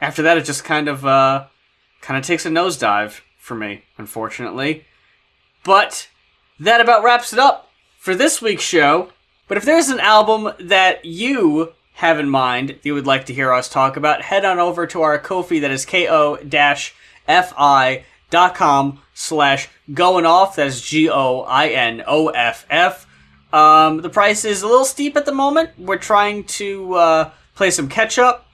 after that it just kind of takes a nosedive for me, unfortunately. But that about wraps it up for this week's show. But if there's an album that you have in mind that you would like to hear us talk about, head on over to our Ko-fi, that is ko-fi.com/goinoff. That is GOINOFF. The price is a little steep at the moment. We're trying to play some catch-up,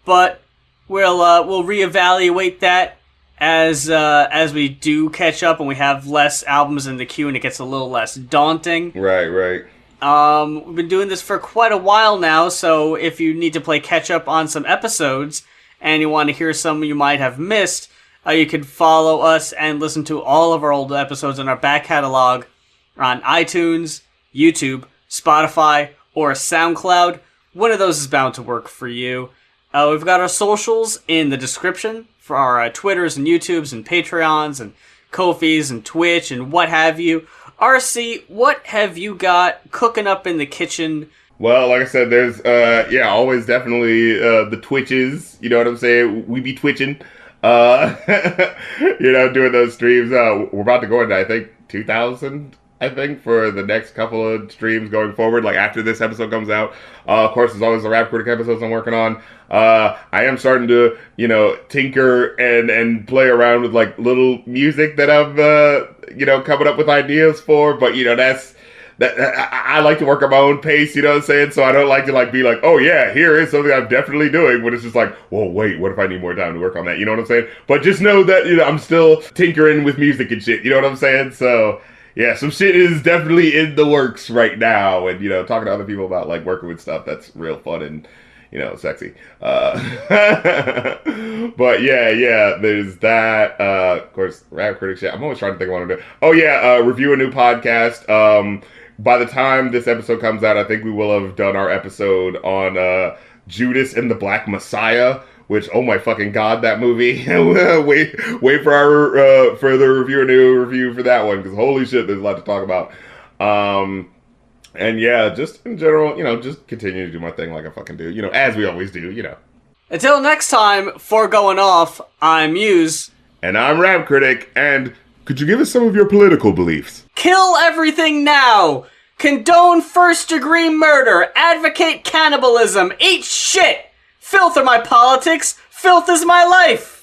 but we'll reevaluate that as we do catch up and we have less albums in the queue and it gets a little less daunting. Right. We've been doing this for quite a while now, so if you need to play catch-up on some episodes and you want to hear some you might have missed, you can follow us and listen to all of our old episodes in our back catalog on iTunes, YouTube, Spotify, or SoundCloud. One of those is bound to work for you. We've got our socials in the description for our Twitters and YouTubes and Patreons and Ko-fis and Twitch and what have you. RC, what have you got cooking up in the kitchen? Well, like I said, there's, always definitely the Twitches. You know what I'm saying? We be twitching. Doing those streams. We're about to go into, I think, 2,000, for the next couple of streams going forward, like after this episode comes out. Of course, there's always the Rap Critic episodes I'm working on. I am starting to, tinker and play around with, like, little music that I'm, coming up with ideas for. But, I like to work at my own pace, you know what I'm saying? So I don't like to, like, be like, oh, yeah, here is something I'm definitely doing. But it's just like, well, wait, what if I need more time to work on that? You know what I'm saying? But just know that, I'm still tinkering with music and shit. You know what I'm saying? So... yeah, some shit is definitely in the works right now, and, talking to other people about, like, working with stuff that's real fun and, sexy. But, yeah, there's that. Of course, Rap Critic shit. I'm always trying to think of what I'm doing. Oh, yeah, review a new podcast. By the time this episode comes out, I think we will have done our episode on Judas and the Black Messiah, which, oh my fucking god, that movie. wait for our further review for that one, because holy shit, there's a lot to talk about. And yeah, just in general, just continue to do my thing like I fucking do, as we always do, Until next time, for Going Off, I'm Muse. And I'm Rap Critic, and could you give us some of your political beliefs? Kill everything now! Condone first-degree murder! Advocate cannibalism! Eat shit! Filth are my politics! Filth is my life!